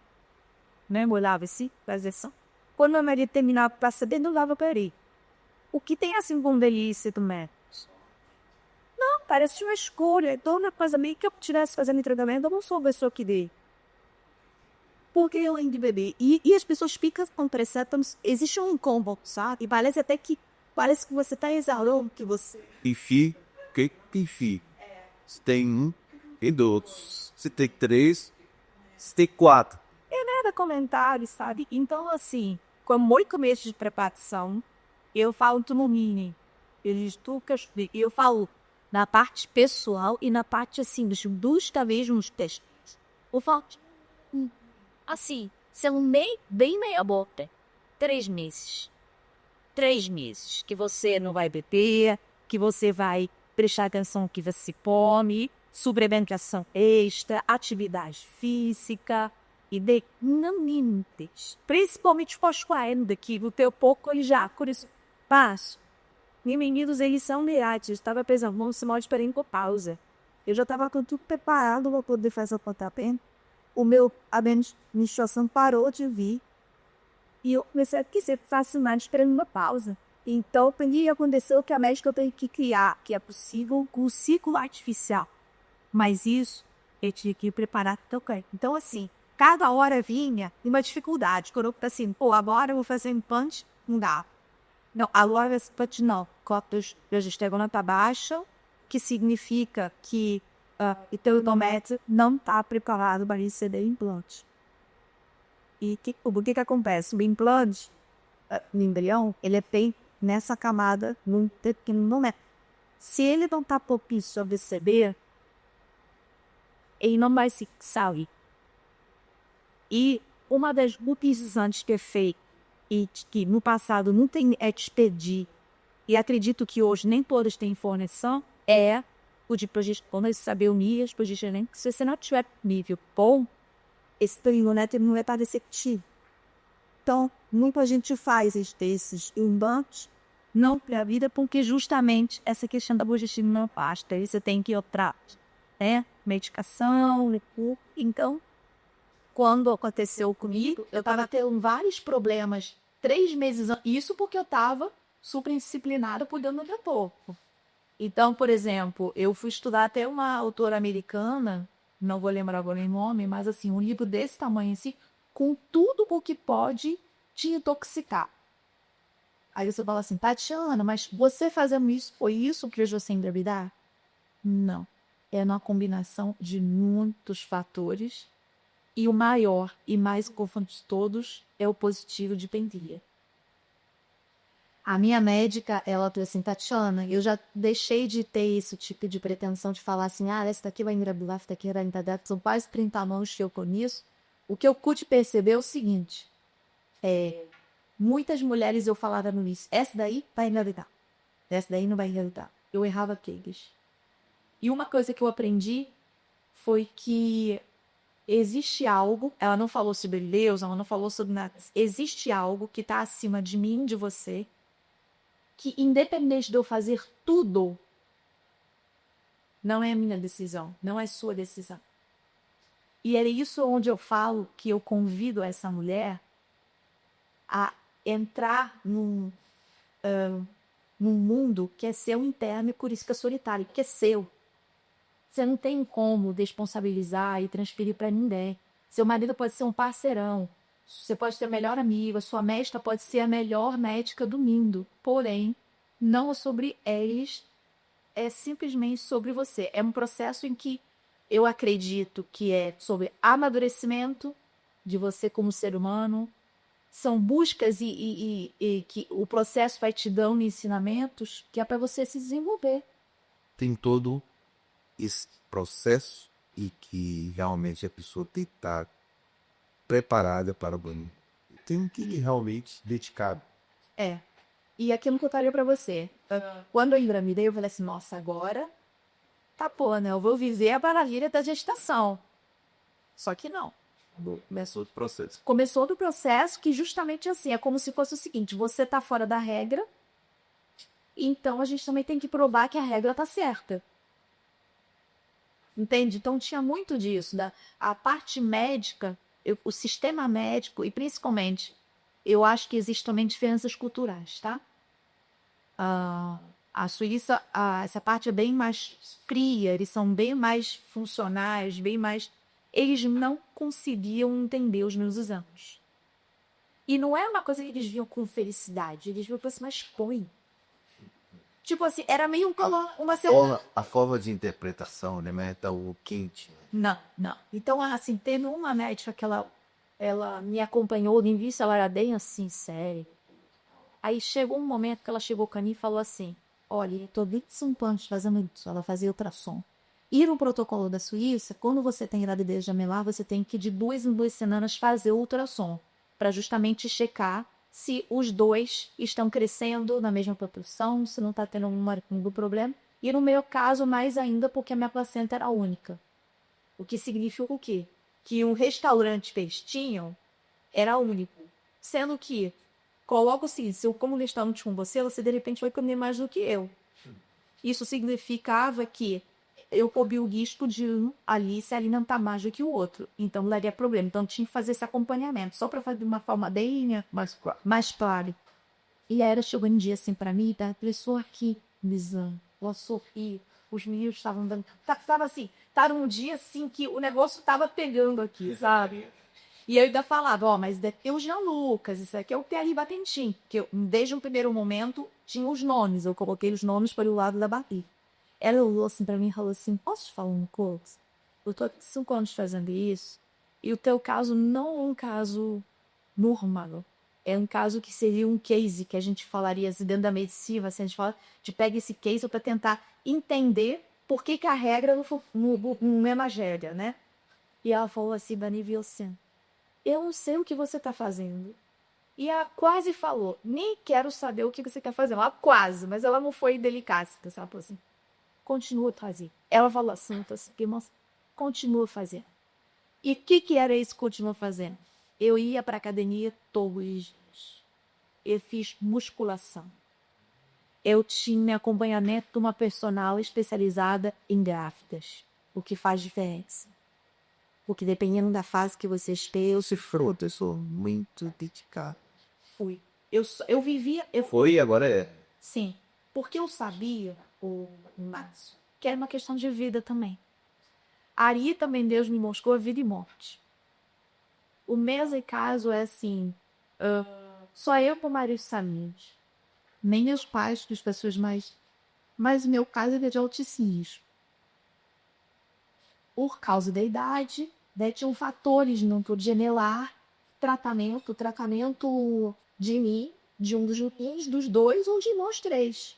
né? Molhava assim, fazia assim. Quando meu marido terminava para saber, não dava para ele. O que tem assim com delícia do médico? Não, parece uma escolha. Então, uma coisa meio que eu estivesse fazendo tratamento, eu não sou a pessoa que dei. Porque eu ainda bebi. E as pessoas ficam com preceptos. Existe um combo, sabe? E parece até que você está exalando que você... Enfim, que enfim. Se tem 1, tem 2. Se tem 3, se tem 4. Nada comentário, sabe? Então, assim, com muito mês de preparação, eu falo no mini. Eu falo na parte pessoal e na parte, assim, dos 2 talvez uns testes. Eu falo, assim, são bem meia boca. 3 meses. 3 meses que você não vai beber, que você vai prestar atenção que você come, suplementação extra, atividade física e de limites. Principalmente pós-40, que o teu pouco ele já, por isso, passo. Meus meninos, eles são leais. Eu estava pensando, vamos se mostrar com pausa. Eu já estava com tudo preparado para poder fazer o pontapé. A administração parou de vir. E eu comecei a ser fascinante esperando uma pausa. Então, o que aconteceu que a médica tem que criar, que é possível, com o ciclo artificial. Mas isso, eu tinha que preparar também. Então, assim, cada hora vinha uma dificuldade. Quando eu assim, pô, agora eu vou fazer implante, não dá. Não, agora esse implante não. Cópias de progesterona tá baixa, que significa que o teu endométrio não está preparado para receber implante. E o que acontece? O implante, o embrião, ele é feito nessa camada muito pequeno endométrio. Se ele não está propício a receber, ele não vai se sair. E uma das utilizantes que é feita e que no passado não tem expedir, e acredito que hoje nem todas têm informação, é o de progesterona, saber unir as progesteronas, que se você não tiver nível bom, esse endométrio não vai estar receptivo. Então, muita gente faz esses implantes não para a vida, porque justamente essa questão da progesterona não basta. Aí você tem que ir atrás, né? Medicação, então, quando aconteceu comigo, eu estava tendo vários problemas 3 meses antes. Isso porque eu estava super disciplinada cuidando do meu corpo. Então, por exemplo, eu fui estudar até uma autora americana, não vou lembrar agora o nome, mas assim, um livro desse tamanho assim, com tudo o que pode te intoxicar. Aí você fala assim, Tatiana, mas você fazendo isso, foi isso que fez você engravidar? Não. É uma combinação de muitos fatores. E o maior e mais importante de todos é o positivo de pendia. A minha médica, ela falou assim, Tatiana, eu já deixei de ter esse tipo de pretensão de falar assim, essa daqui vai engravidar, essa daqui vai engravidar, são quase 30 anos que eu conheço. O que eu pude perceber é o seguinte, muitas mulheres eu falava no início, essa daí vai engravidar, essa daí não vai engravidar. Eu errava todas. E uma coisa que eu aprendi foi que existe algo, ela não falou sobre Deus, ela não falou sobre nada, existe algo que está acima de mim, de você, que independente de eu fazer tudo, não é a minha decisão, não é sua decisão. E é isso onde eu falo que eu convido essa mulher a entrar num mundo que é seu interno e por isso que é solitário, que é seu. Você não tem como responsabilizar e transferir para ninguém. Seu marido pode ser um parceirão, você pode ter a melhor amiga, sua médica pode ser a melhor médica do mundo, porém, não é sobre eles, é simplesmente sobre você. É um processo em que eu acredito que é sobre amadurecimento de você como ser humano, são buscas e que o processo vai te dando ensinamentos que é para você se desenvolver. Tem todo esse processo e que realmente a pessoa tem que estar preparada para o banho. Tem que realmente dedicar. E aquilo que eu falei pra você, quando eu engravidei, eu falei assim, nossa, agora tá pô, né? Eu vou viver a maravilha da gestação. Só que não. Começou o processo. Começou outro processo que justamente assim, é como se fosse o seguinte, você tá fora da regra, então a gente também tem que provar que a regra tá certa. Entende? Então tinha muito disso, a parte médica, o sistema médico, e principalmente, eu acho que existem também diferenças culturais, tá? A Suíça, essa parte é bem mais fria, eles são bem mais funcionais, bem mais... Eles não conseguiam entender os meus exames. E não é uma coisa que eles viam com felicidade, eles viam com assim, mas põe. Tipo assim, era meio uma semana. A forma de interpretação, né? Mas tá o quente. Não. Então, assim, teve uma médica que ela me acompanhou, no início ela era bem assim, séria. Aí chegou um momento que ela chegou pra mim e falou assim, olha, eu tô 25 anos fazendo isso, ela fazia ultrassom. E no protocolo da Suíça, quando você tem gravidez gemelar, você tem que de 2 em 2 semanas fazer o ultrassom, para justamente checar se os dois estão crescendo na mesma proporção, se não está tendo algum problema. E no meu caso, mais ainda, porque a minha placenta era única. O que significa o quê? Que um restaurante que eles tinham era único. Sendo que, coloca assim, se eu como restaurante com você, você de repente vai comer mais do que eu. Isso significava que eu corri o risco de ali se alimentar mais do que o outro. Então, daria problema. Então, tinha que fazer esse acompanhamento. Só para fazer de uma forma bem mais clara. E aí, ela chegou um dia assim para mim, da pessoa aqui, Lisan, ela sorri, os meninos estavam dando... Tava assim, tava um dia assim que o negócio tava pegando aqui, sabe? E eu ainda falava, ó, mas deve ter o Jean Lucas, isso aqui é o Thierry Batentin. Que eu, desde o primeiro momento, tinha os nomes. Eu coloquei os nomes para o lado da barriga. Ela olhou assim para mim e falou assim, posso te falar uma coisa? Eu tô aqui 5 anos fazendo isso, e o teu caso não é um caso normal. É um caso que seria um case que a gente falaria assim, dentro da medicina, assim, a gente fala, a gente pega esse case para tentar entender por que que a regra não é mais regra, né? E ela falou assim, Bani Wilson, eu não sei o que você está fazendo. E ela quase falou, nem quero saber o que você quer fazer. Ela quase, mas ela não foi delicada, sabe? Ela falou assim, continua a fazer. Ela falou assim, então, assim, moça, continua fazendo. E o que era isso que continua fazendo? Eu ia para academia todos os dias. Eu fiz musculação. Eu tinha acompanhamento de uma personal especializada em grávidas, o que faz diferença. Porque dependendo da fase que você esteja, Se for, eu sou muito dedicado. fui. Eu vivia. Foi e agora é. Sim. Porque eu sabia, o Márcio, que era uma questão de vida também. Aí também Deus me mostrou a vida e morte. O mesmo caso é assim, só eu com Marius Saminhos. Nem meus pais, das pessoas mais. Mas o meu caso é de altíssimos. Por causa da idade, né, tinham fatores, não podia gemelar, tratamento de mim, de um dos meninos, dos dois ou de nós três.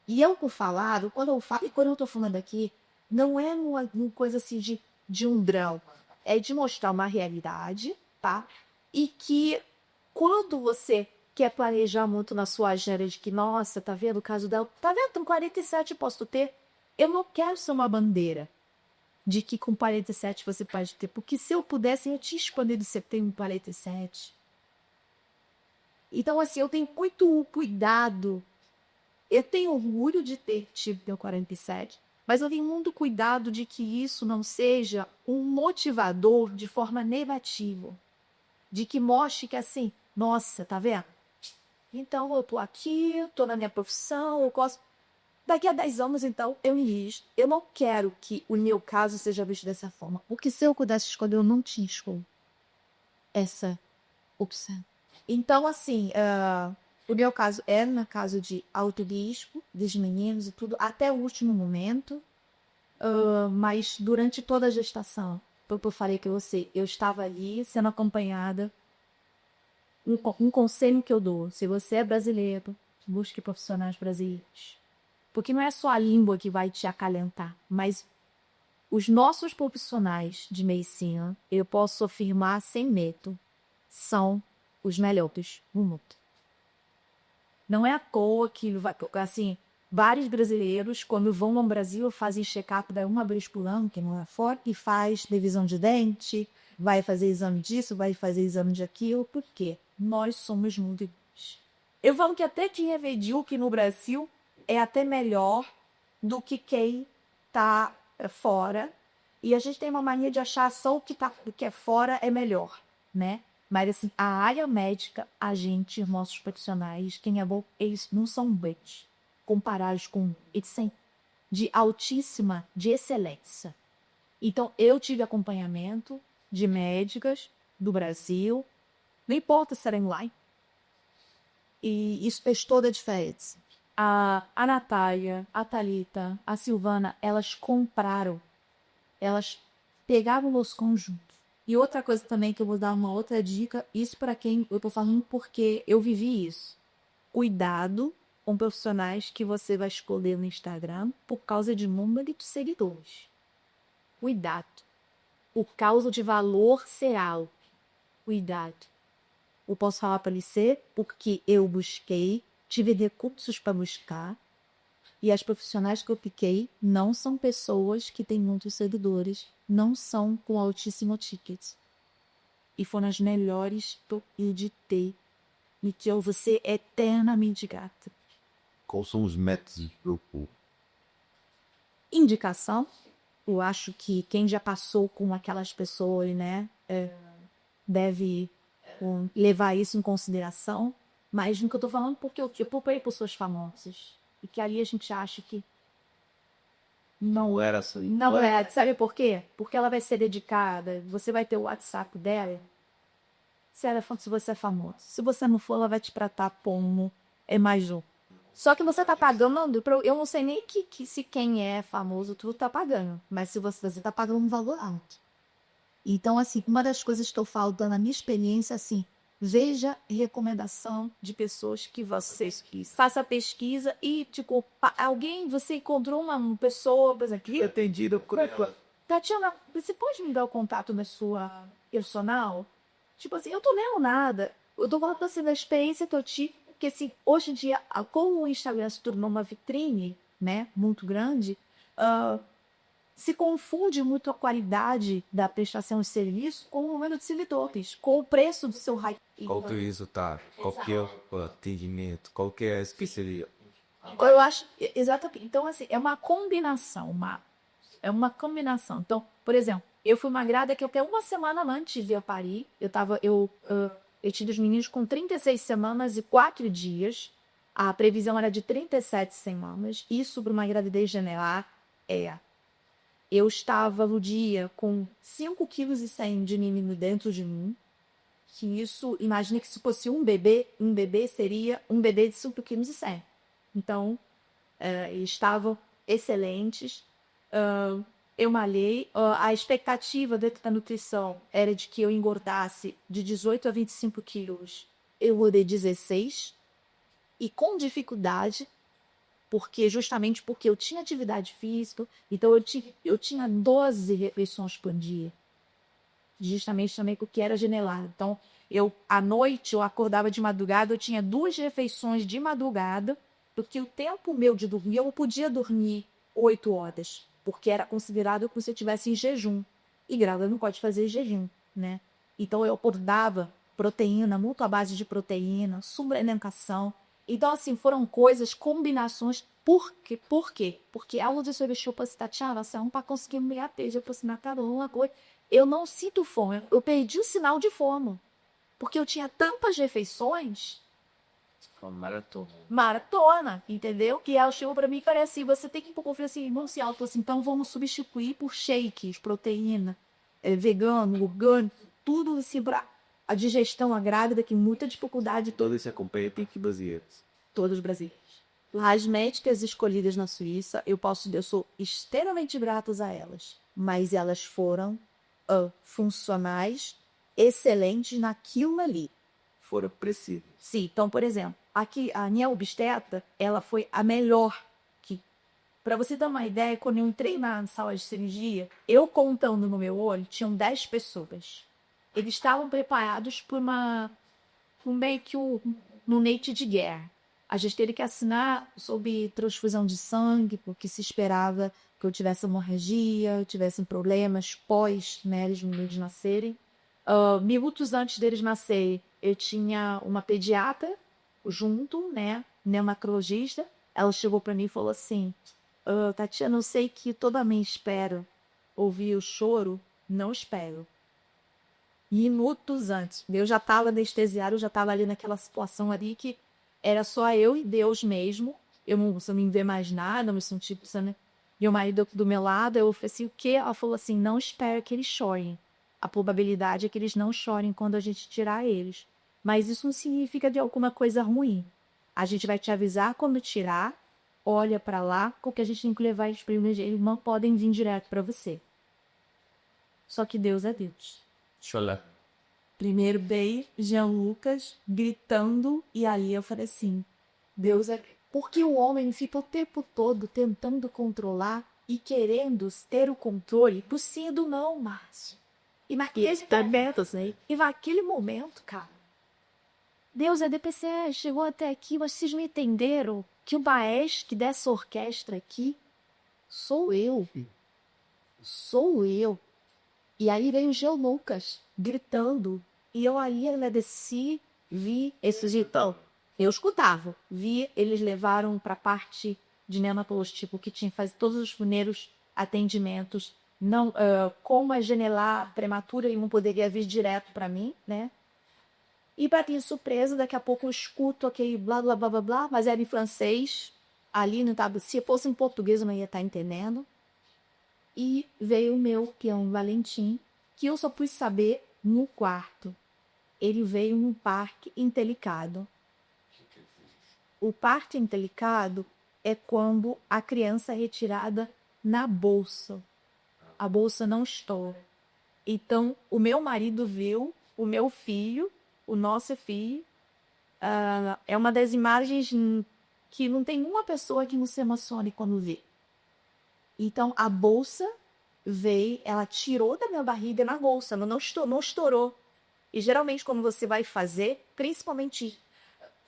E eu por falado, quando eu falo, e quando eu tô falando aqui, não é uma coisa assim de um drama, é de mostrar uma realidade, tá? E que quando você quer planejar muito na sua agenda de que, nossa, tá vendo o caso dela? Tá vendo? Com 47 posso ter. Eu não quero ser uma bandeira de que com 47 você pode ter. Porque se eu pudesse, eu tinha escondido setembro 47. Então, assim, eu tenho muito cuidado. Eu tenho orgulho de ter tido meu 47, mas eu tenho muito cuidado de que isso não seja um motivador de forma negativa. De que mostre que, assim, nossa, tá vendo? Então, eu tô aqui, tô na minha profissão, eu gosto. Daqui a 10 anos, então, eu invisto. Eu não quero que o meu caso seja visto dessa forma. Porque se eu pudesse escolher, eu não tinha escolhido essa opção. Então, assim, o meu caso é no caso de alto risco, dos meninos e tudo, até o último momento. Mas durante toda a gestação, eu falei que eu estava ali sendo acompanhada. Um conselho que eu dou, se você é brasileiro, busque profissionais brasileiros. Porque não é só a língua que vai te acalentar, mas os nossos profissionais de medicina, eu posso afirmar sem medo, são os melhores do mundo. Não é à toa que, assim, vários brasileiros, quando vão ao Brasil, fazem check-up uma vez por ano, que não é fora, e faz revisão de dente, vai fazer exame disso, vai fazer exame de aquilo, por quê? Nós somos muito bons. Eu falo que até quem é medíocre no Brasil é até melhor do que quem está fora. E a gente tem uma mania de achar só o que é fora é melhor, né? Mas assim, a área médica, a gente, nossos profissionais, quem é bom, eles não são bons comparados com eles de altíssima, de excelência. Então, eu tive acompanhamento de médicas do Brasil, não importa se era online. E isso fez toda a diferença. A Natália, a Thalita, a Silvana, elas compraram. Elas pegaram os conjuntos. E outra coisa também que eu vou dar uma outra dica, isso para quem eu tô falando porque eu vivi isso. Cuidado com profissionais que você vai escolher no Instagram por causa de número de seguidores. Cuidado. Por causa de valor real. Cuidado. Eu posso falar para você porque eu busquei, tive recursos para buscar, e as profissionais que eu piquei não são pessoas que têm muitos seguidores, não são com altíssimo ticket. E foram as melhores que eu pude ter. E que eu vou ser eternamente grata. Quais são os métodos de grupo? Indicação. Eu acho que quem já passou com aquelas pessoas, né, deve levar isso em consideração. Mas no que eu tô falando, porque eu procurei pessoas famosas. E que ali a gente acha que Não, era assim. não é. Sabe por quê? Porque ela vai ser dedicada, você vai ter o WhatsApp dela. Se você é famoso. Se você não for, ela vai te tratar como é mais um. Só que você tá pagando, eu não sei nem se quem é famoso, tu tá pagando. Mas se você tá pagando um valor alto. Então, assim, uma das coisas que eu falo na minha experiência, assim, veja recomendação de pessoas que você faça pesquisa e, tipo, você encontrou uma pessoa, por exemplo, Atendido por ela. Tatiana, você pode me dar o contato da sua personal? Tipo assim, eu tô lendo nada. Eu tô falando assim da experiência que eu tive, porque assim, hoje em dia, como o Instagram se tornou uma vitrine, né, muito grande, se confunde muito a qualidade da prestação de serviço com o número de seguidores, com o preço do seu hype. Qual que é o resultado? Qual que é o atendimento? Qual que é a especialidade? Eu acho, exatamente. Então, assim, é uma combinação, é uma combinação. Então, por exemplo, eu fui uma grávida que até uma semana antes de eu parir, eu tive os meninos com 36 semanas e 4 dias. A previsão era de 37 semanas. Isso para uma gravidez gemelar eu estava no dia com 5,1 kg de menino dentro de mim. Que isso, imagine que se fosse um bebê seria um bebê de 5,1 kg. Então, estavam excelentes. Eu malhei. A expectativa dentro da nutrição era de que eu engordasse de 18 a 25 quilos. Eu engordei 16. E com dificuldade, justamente porque eu tinha atividade física, então eu tinha 12 refeições por dia. Justamente também porque era gemelado. Então, à noite, eu acordava de madrugada, eu tinha 2 refeições de madrugada, porque o tempo meu de dormir, eu podia dormir 8 horas, porque era considerado como se eu estivesse em jejum. E grávida não pode fazer jejum, né? Então, eu acordava proteína, muito à base de proteína, suplementação. Então, assim, foram combinações. Por quê? Porque a aula de serviço para se Tatiana, para conseguir me ater, para se matar uma coisa. Eu não sinto fome. Eu perdi o sinal de fome. Porque eu tinha tantas refeições. Maratona, entendeu? Que ela chegou pra mim e falou assim, você tem que ir pro confiança assim, irmão, ela falou assim, então vamos substituir por shakes, proteína, vegano, orgânico, tudo assim pra a digestão, a grávida, que muita dificuldade. Todo esse acompanha tem que basear. Todos brasileiros. As médicas escolhidas na Suíça, eu sou extremamente gratas a elas, mas elas foram funcionais, excelentes naquilo ali. Foram precisas. Sim, então, por exemplo, aqui a minha obstetra, ela foi a melhor. Para você ter uma ideia, quando eu entrei na sala de cirurgia, eu contando no meu olho, tinham 10 pessoas. Eles estavam preparados por meio que no leite de guerra. A gente teve que assinar sobre transfusão de sangue, porque se esperava que eu tivesse hemorragia, eu tivesse problemas pós, né, eles nascerem. Minutos antes deles nascerem, eu tinha uma pediatra junto, né, neonatologista. Ela chegou para mim e falou assim, Tatiana, eu sei que toda mãe espera ouvir o choro, não espero. Minutos antes, eu já estava anestesiada, eu já estava ali naquela situação ali que era só eu e Deus mesmo. Eu não me ver mais nada, eu me senti pensando. Meu marido do meu lado, eu falei assim, o quê? Ela falou assim, não espero que eles chorem. A probabilidade é que eles não chorem quando a gente tirar eles. Mas isso não significa de alguma coisa ruim. A gente vai te avisar quando tirar, olha para lá, porque a gente tem que levar eles para eles não podem vir direto para você. Só que Deus é Deus. Chola. Primeiro veio Jean Lucas gritando e ali eu falei assim, Deus é... Porque o homem fica o tempo todo tentando controlar e querendo ter o controle por sendo não, Márcio. E naqueles momentos, né? E naquele momento, cara, Deus é DPC, chegou até aqui, mas vocês não entenderam que o maestro dessa orquestra aqui sou eu. Sou eu. E aí veio o Jean Lucas gritando. E eu ali agradeci, vi esses então. Eu escutava, vi, eles levaram para a parte de neonatologia, tipo, que tinha que fazer todos os primeiros atendimentos. Não, como a genelar prematura, ele não poderia vir direto para mim, né? E para ter surpresa, daqui a pouco eu escuto aquele blá, blá, blá, blá, blá, mas era em francês. Ali não estava, se fosse em português eu não ia estar entendendo. E veio o meu peão Valentim, que eu só pude saber no quarto. Ele veio num parque indelicado. O parque indelicado é quando a criança é retirada na bolsa. A bolsa não estoura. Então, o meu marido viu o meu filho, o nosso filho. É uma das imagens que não tem uma pessoa que não se emocione quando vê. Então, a bolsa veio, ela tirou da minha barriga na bolsa, não estourou. E geralmente, quando você vai fazer, principalmente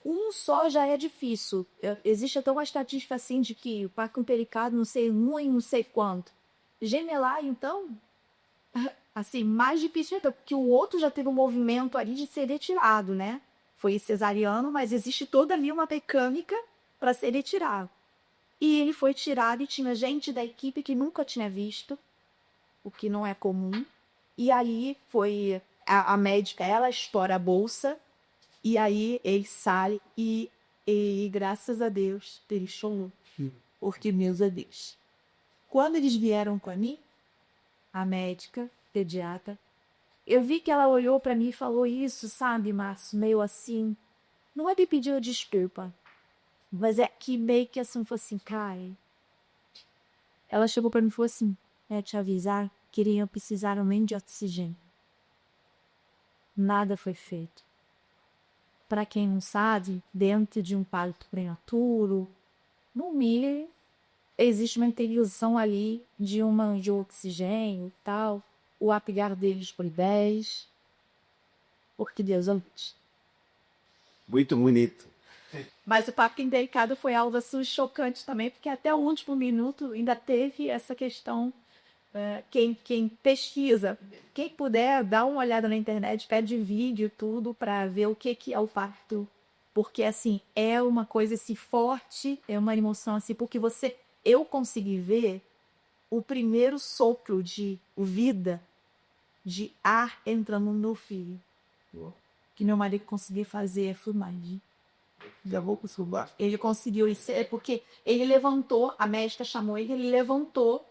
um só já é difícil. Existe até uma estatística assim de que o parque pericado, não sei, um em não sei quanto. Gemelar, então, assim, mais difícil ainda, porque o outro já teve um movimento ali de ser retirado, né? Foi cesariano, mas existe toda ali uma mecânica para ser retirado. E ele foi tirado e tinha gente da equipe que nunca tinha visto, o que não é comum. E aí foi a médica, ela estoura a bolsa, e aí ele sai e graças a Deus, ele chorou. Porque, meus Deus, quando eles vieram para mim, a médica, pediatra, eu vi que ela olhou para mim e falou isso, sabe, Márcio, meio assim, não é de pedir desculpa, mas é que meio que assim, foi assim, cara. Ela chegou para mim e falou assim, te avisar, queriam precisar de oxigênio. Nada foi feito. Para quem não sabe, dentro de um parto prematuro, no mínimo, existe uma interrupção ali de oxigênio e tal. O apigar deles por 10. Porque Deus antes. Muito bonito. Mas o parto indelicado foi algo assim chocante também, porque até o último minuto ainda teve essa questão. Quem pesquisa, quem puder, dá uma olhada na internet, pede vídeo, tudo, para ver o que é o parto. Porque, assim, é uma coisa assim, forte, é uma emoção assim, porque eu consegui ver o primeiro sopro de vida, de ar entrando no meu filho. Que meu marido conseguiu fazer a filmagem. Já vou pro subar. Ele conseguiu isso, é porque ele levantou, a médica chamou ele levantou,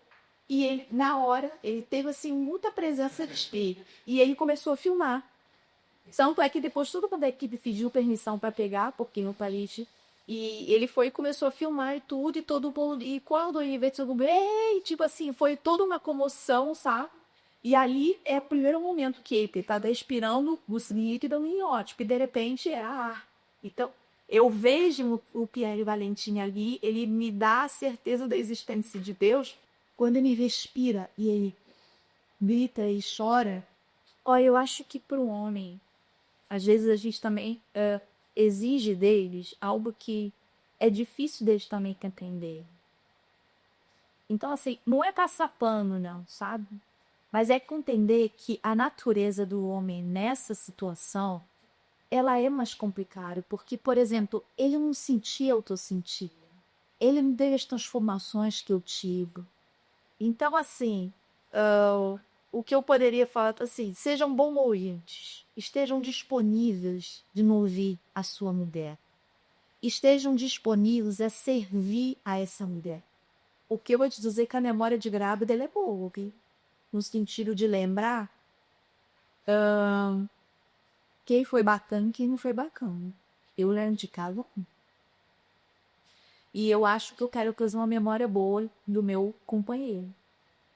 e ele, na hora, ele teve assim muita presença de espelho. E ele começou a filmar. Tanto é que depois todo mundo da equipe pediu permissão para pegar, porque no Paris. E ele foi e começou a filmar e tudo, e todo mundo. E quando ele veio, todo mundo. Ei! Tipo assim, foi toda uma comoção, sabe? E ali é o primeiro momento que ele tá respirando o líquido amniótico, e de repente é ar. Então, eu vejo o Pierre Valentim ali, ele me dá a certeza da existência de Deus. Quando ele respira e ele grita e chora. Olha, eu acho que para o homem, às vezes a gente também exige deles algo que é difícil deles também entender. Então, assim, não é passar pano, não, sabe? Mas é entender que a natureza do homem nessa situação, ela é mais complicada. Porque, por exemplo, ele não sentia o que eu sentia. Ele não teve as transformações que eu tive. Então, assim, o que eu poderia falar, assim, sejam bons ouvintes, estejam disponíveis de não ouvir a sua mulher, estejam disponíveis a servir a essa mulher. O que eu vou te dizer é que a memória de grávida ela é boa, ok? No sentido de lembrar quem foi bacana e quem não foi bacana. Eu lembro de cada um. E eu acho que eu quero fazer uma memória boa do meu companheiro.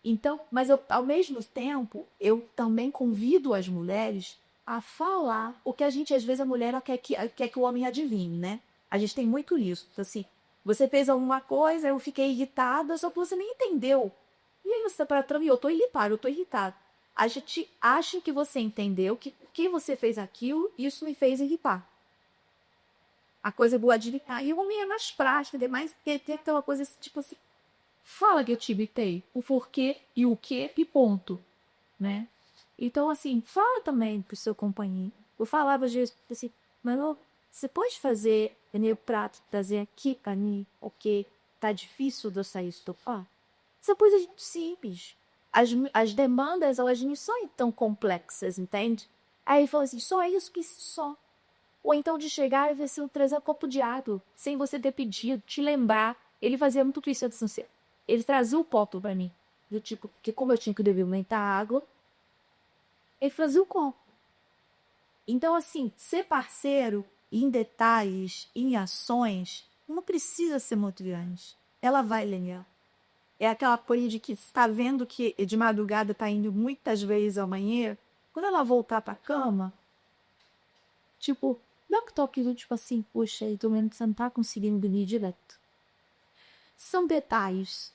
Então, mas ao mesmo tempo, eu também convido as mulheres a falar o que a gente, às vezes, a mulher quer que o homem adivinhe, né? A gente tem muito isso. Assim, você fez alguma coisa, eu fiquei irritada, só que você nem entendeu. E aí você para mim, eu tô irritada. A gente acha que você entendeu que você fez aquilo, isso me fez irritar. A coisa boa de irritar. E o homem é mais prático, demais que tem aquela coisa tipo assim. Fala que eu te irritei, o porquê e o que e ponto, né? Então, assim, fala também pro seu companheiro. Eu falava às vezes assim, mas você pode fazer o prato, trazer aqui pra mim, ok? Tá difícil de eu sair estofar? Essa coisa é simples. As demandas, elas não são tão complexas, entende? Aí ele falou assim, só isso que só. Ou então de chegar e ver se eu trazer um copo de água, sem você ter pedido, te lembrar. Ele fazia muito isso, assim, ele trazia o copo para mim. Do tipo, que como eu tinha que beber muita água, ele fazia o copo. Então, assim, ser parceiro em detalhes, em ações, não precisa ser muito grande. Ela vai lembrar. É aquela coisa de que está vendo que de madrugada está indo muitas vezes ao banheiro. Quando ela voltar para a cama, tipo, dá um toque do tipo assim, poxa, aí tô vendo que você não tá conseguindo dormir direto. São detalhes,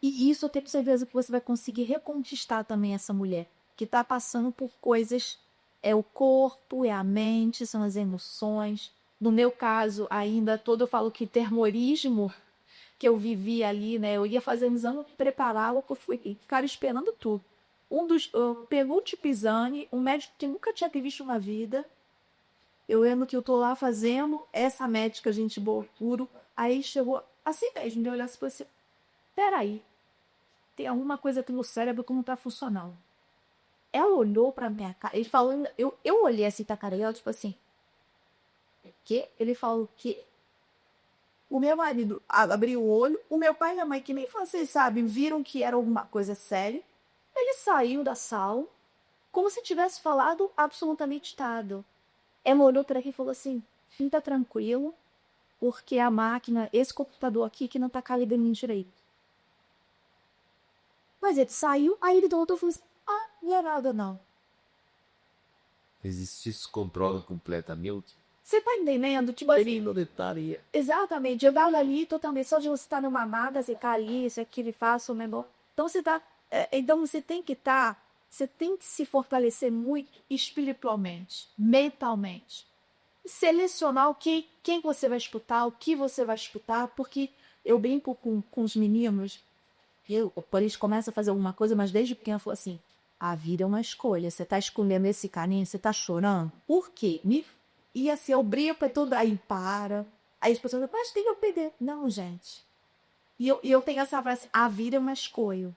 e isso eu tenho certeza que você vai conseguir reconquistar também essa mulher que está passando por coisas. É o corpo, é a mente, são as emoções. No meu caso, ainda todo eu falo que terrorismo que eu vivi ali, né? Eu ia fazendo exame, prepará-la, eu fui, cara, esperando tudo. Pegou o Tipizane, um médico que nunca tinha visto na vida. Eu lembro que eu tô lá fazendo, essa médica, gente boa, puro. Aí chegou assim mesmo, deu olhar assim e falou assim: peraí, tem alguma coisa aqui no cérebro que não tá funcionando. Ela olhou pra minha cara, ele falou, eu olhei assim pra cara dela, tipo assim, que? Ele falou que o meu marido abriu o olho, o meu pai e minha mãe, que nem vocês sabem, viram que era alguma coisa séria. Ele saiu da sala, como se tivesse falado absolutamente nada. Ela olhou para ele e falou assim: fica tranquilo, porque a máquina, esse computador aqui que não tá calibrando direito. Mas ele saiu, aí ele voltou e falou assim: ah, não é nada não. Existe isso controla completamente. Você tá entendendo? Tipo assim, No detalhe. exatamente, eu tava ali totalmente, só de você estar numa nada, você tá ali, isso, aquilo, faço, o menor. Então você tá, então você tem que estar, você tem que se fortalecer muito espiritualmente, mentalmente. Selecionar quem você vai escutar, o que você vai escutar, porque eu brinco com os meninos, quando eles começam a fazer alguma coisa, mas desde pequeno eu falo assim: a vida é uma escolha, você tá escolhendo esse caminho, você tá chorando, por quê? E assim, eu brinco, é tudo, aí para, aí as pessoas falam, mas tem que aprender. Não, gente. E eu tenho essa frase: a vida é uma escolha.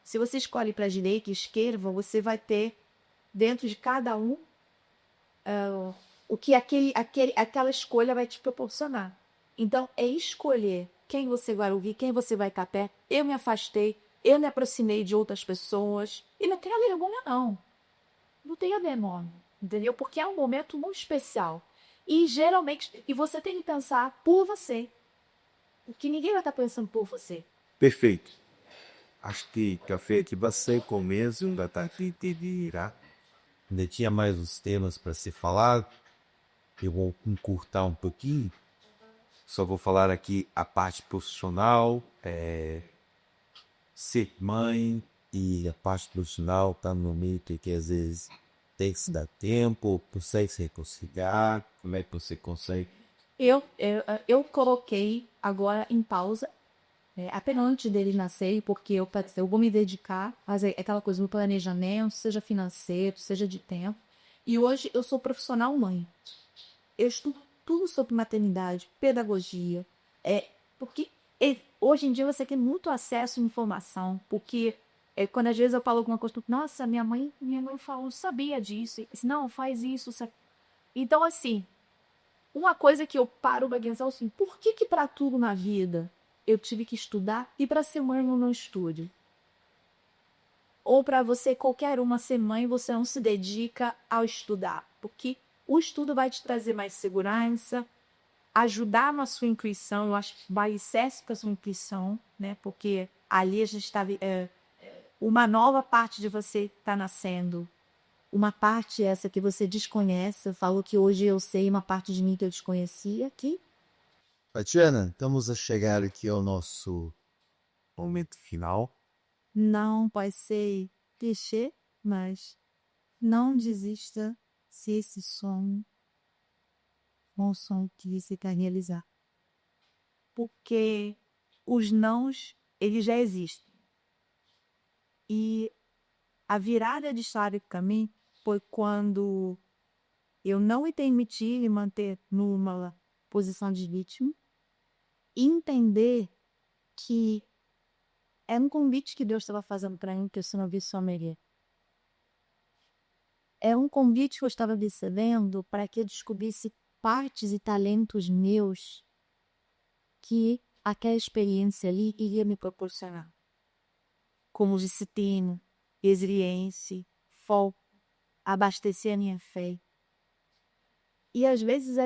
Se você escolhe para direita e esquerda, você vai ter dentro de cada um o que aquela escolha vai te proporcionar. Então, é escolher quem você vai ouvir, quem você vai estar perto. Eu me afastei, eu me aproximei de outras pessoas. E não tenha vergonha, não. Não tenha vergonha, entendeu? Porque é um momento muito especial. E geralmente, e você tem que pensar por você. Porque ninguém vai estar pensando por você. Perfeito. Acho que café aqui você começo da tarde virá. Ainda tinha mais os temas para ser falado. Eu vou encurtar um pouquinho. Só vou falar aqui a parte profissional, ser mãe e a parte profissional tá no momento que às vezes tem que se dar tempo, consegue se reconciliar. Como é que você consegue? Eu coloquei agora em pausa, apenas antes dele nascer, porque eu pensei, eu vou me dedicar a fazer aquela coisa no planejamento, seja financeiro, seja de tempo. E hoje eu sou profissional mãe. Eu estudo tudo sobre maternidade, pedagogia, porque hoje em dia você tem muito acesso à informação, porque quando às vezes eu falo alguma coisa, nossa, minha mãe falou, sabia disso, e disse, não, faz isso, sabe? Então, assim, uma coisa que eu paro para pensar assim, por que para tudo na vida eu tive que estudar e para ser mãe eu não estudo? Ou para você, qualquer uma ser mãe, você não se dedica ao estudar, porque o estudo vai te trazer mais segurança, ajudar na sua intuição, eu acho que vai excesso com a sua intuição, né? Porque ali a gente está, uma nova parte de você está nascendo, uma parte essa que você desconhece, eu falo que hoje eu sei uma parte de mim que eu desconhecia, que Tatiana, estamos a chegar aqui ao nosso momento final. Não pode ser clichê, mas não desista se esse sonho é um sonho que você quer realizar. Porque os nãos, eles já existem. E a virada de chave para mim foi quando eu não me permiti me manter numa posição de vítima e entender que era um convite que Deus estava fazendo para mim, que eu se não vi só Maria. É um convite que eu estava recebendo para que eu descobrisse partes e talentos meus que aquela experiência ali iria me proporcionar. Como disciplina, resiliência, foco, abastecer a minha fé. E às vezes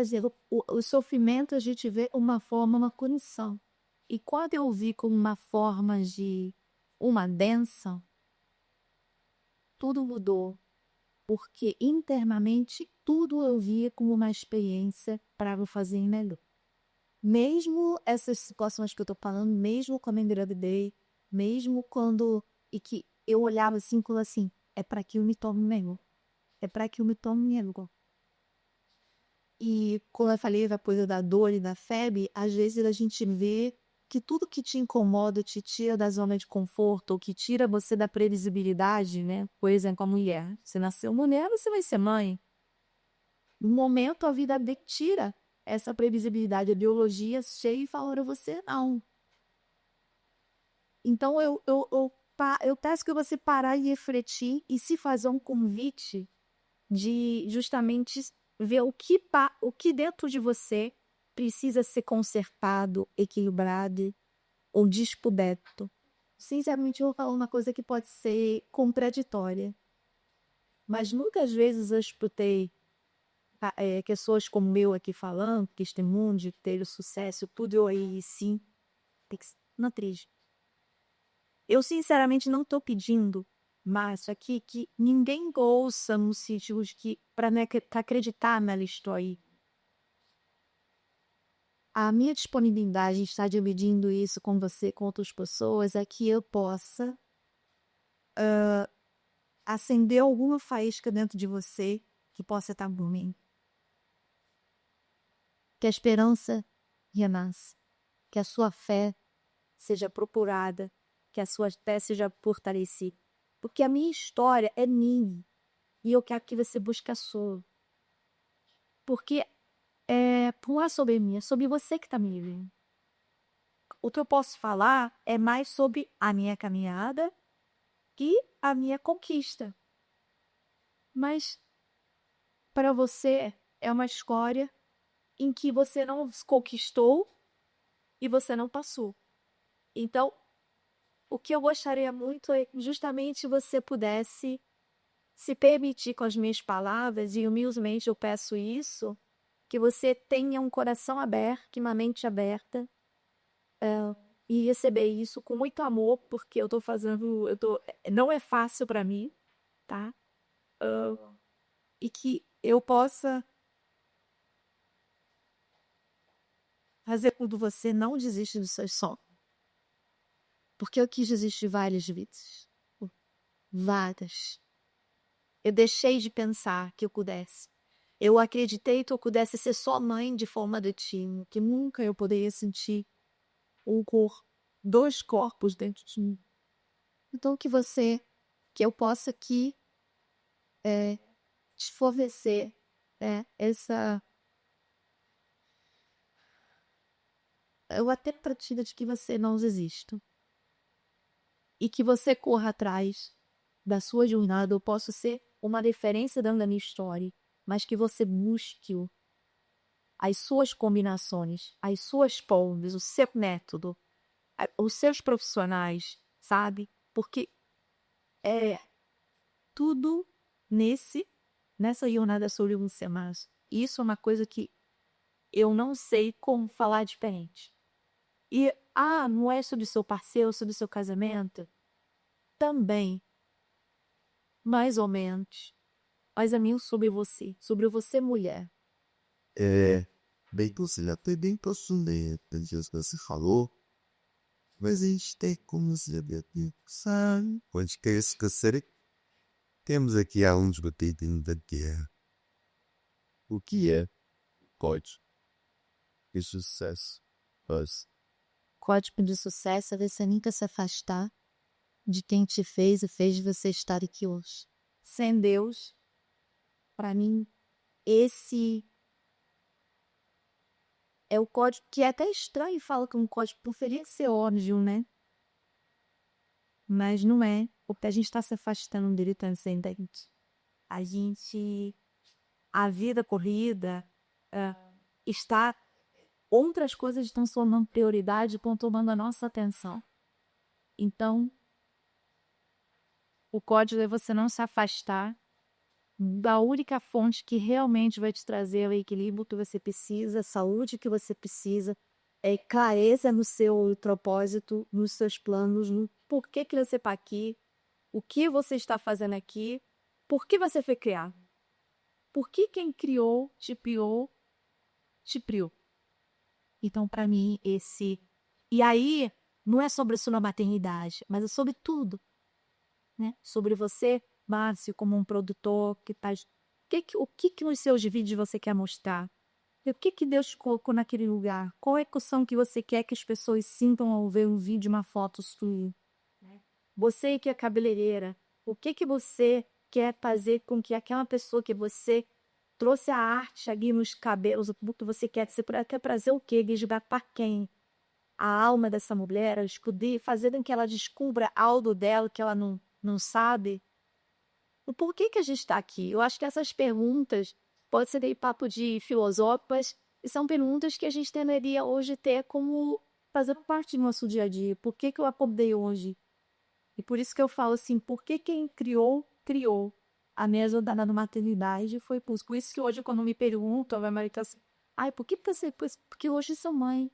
o sofrimento a gente vê uma forma, uma condição. E quando eu vi como uma forma de uma bênção, tudo mudou. Porque internamente tudo eu via como uma experiência para eu fazer melhor. Mesmo essas situações que eu tô falando, mesmo quando eu engravidei, mesmo quando... E que eu olhava assim e falava assim, é para que eu me torne melhor. É para que eu me torne melhor. E como eu falei da coisa da dor e da febre, às vezes a gente vê que tudo que te incomoda, te tira da zona de conforto, ou que tira você da previsibilidade, né? Por exemplo, a mulher. Você nasceu mulher, você vai ser mãe. No momento, a vida tira essa previsibilidade. A biologia cheia e fala para você, não. Então, eu peço que você parar e refletir e se fazer um convite de justamente ver o que dentro de você precisa ser consertado, equilibrado ou descoberto. Sinceramente, eu vou falar uma coisa que pode ser contraditória, mas muitas vezes eu escutei pessoas como eu aqui falando, que este mundo de ter o sucesso, tudo eu aí sim, tem que ser na triste. Eu sinceramente não estou pedindo, mas aqui que ninguém ouça no sentido de que para não acreditar na história. A minha disponibilidade em estar dividindo isso com você, com outras pessoas, é que eu possa acender alguma faísca dentro de você que possa estar dormindo. Que a esperança renasça, que a sua fé seja procurada, que a sua fé seja fortalecida. Porque a minha história é minha e eu quero que você busque a sua. Porque não é sobre mim, é sobre você que está me vendo. O que eu posso falar é mais sobre a minha caminhada e a minha conquista. Mas para você é uma história em que você não conquistou e você não passou. Então, o que eu gostaria muito é que justamente você pudesse se permitir com as minhas palavras, e humildemente eu peço isso, que você tenha um coração aberto, uma mente aberta, e receber isso com muito amor, porque não é fácil para mim, tá? E que eu possa fazer com que você não desista dos seus sonhos. Porque eu quis desistir várias vezes. Várias. Eu deixei de pensar que eu pudesse. Eu acreditei que eu pudesse ser só mãe de forma adotiva, que nunca eu poderia sentir dois corpos dentro de mim. Então que eu possa aqui te fornecer essa... Eu até partida de que você não desista. E que você corra atrás da sua jornada. Eu posso ser uma referência dentro da minha história, mas que você busque as suas combinações, as suas pontes, o seu método, os seus profissionais, sabe? Porque tudo nessa jornada sobre você, mas isso é uma coisa que eu não sei como falar diferente. E, não é sobre seu parceiro, sobre seu casamento? Também, mais ou menos. Mas a mim sobre você mulher. Bem, você até bem posso ler dias que você falou, mas a gente tem como saber, sabe? Pode que esquecer. Temos aqui alguns batidos da guerra. O que é código de sucesso? Código de sucesso é você nunca se afastar de quem te fez e fez você estar aqui hoje. Sem Deus, para mim, esse é o código que é até estranho falar que é um código poderia ser óbvio, né? Mas não é, porque a gente está se afastando dele transcendente. A vida corrida está outras coisas estão se tornando prioridade, estão tomando a nossa atenção. Então, o código é você não se afastar da única fonte que realmente vai te trazer o equilíbrio que você precisa, a saúde que você precisa, clareza no seu propósito, nos seus planos, no porquê que você está aqui, o que você está fazendo aqui, por que você foi criado. Por que quem criou, te criou, te criou. Então, para mim, esse... E aí, não é sobre a sua maternidade, mas é sobre tudo. Né? Sobre você, Márcio, como um produtor que está... O que nos seus vídeos você quer mostrar? O que Deus colocou naquele lugar? Qual é a emoção que você quer que as pessoas sintam ao ver um vídeo, uma foto sua? Você que é cabeleireira, o que você quer fazer com que aquela pessoa que você trouxe a arte ali nos cabelos, o que você quer trazer o quê? Desligar para quem? A alma dessa mulher, fazer com que ela descubra algo dela que ela não sabe? O porquê que a gente está aqui? Eu acho que essas perguntas podem ser papo de filosóficas e são perguntas que a gente deveria hoje ter como fazer parte do nosso dia a dia. Por que eu acordei hoje? E por isso que eu falo assim, por que quem criou, criou. A minha ajudada na maternidade foi por isso que hoje, quando me perguntam, a Maria assim, por que você... Porque hoje sou mãe.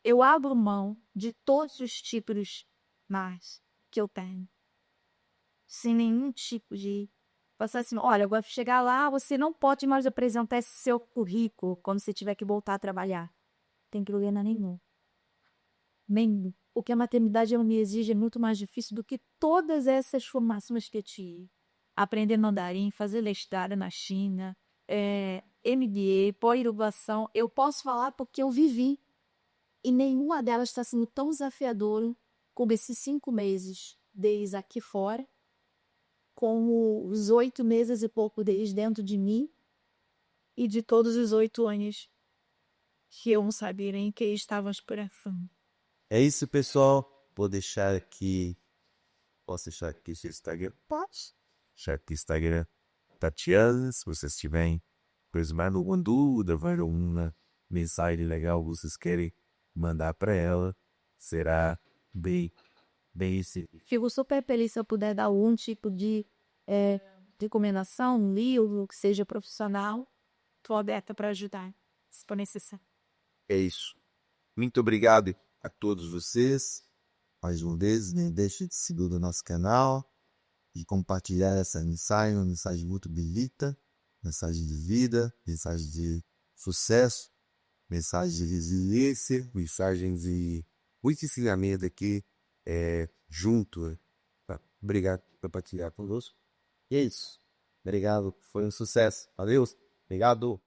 Eu abro mão de todos os tipos mais que eu tenho. Sem nenhum tipo de... Passar assim, olha, agora chegar lá, você não pode mais apresentar esse seu currículo quando você tiver que voltar a trabalhar. Tem problema nenhum. Nenhum. O que a maternidade me exige é muito mais difícil do que todas essas formações que eu tive. Aprender mandarim, fazer mestrado na China, MBA, pós-graduação. Eu posso falar porque eu vivi. E nenhuma delas está sendo tão desafiadora como esses 5 meses deles aqui fora, como os 8 meses e pouco deles dentro de mim, e de todos os 8 anos que eu não sabia nem que estavam esperando. É isso, pessoal. Vou deixar aqui. Posso deixar aqui seu Instagram? Pode. Deixar aqui o Instagram. Tatiana, se vocês tiverem coisa mais uma dúvida, uma mensagem legal vocês querem mandar para ela, será bem esse. Fico super feliz se eu puder dar algum tipo de recomendação, um livro, que seja profissional. Estou aberta para ajudar, se for necessário. É isso. Muito obrigado a todos vocês. Mais uma vez, não deixe de seguir o nosso canal e compartilhar essa mensagem, uma mensagem muito bonita, mensagem de vida, mensagem de sucesso, mensagem de resiliência, mensagem de muito ensinamento aqui junto. Obrigado por compartilhar conosco. E é isso. Obrigado, foi um sucesso. Valeu. Obrigado.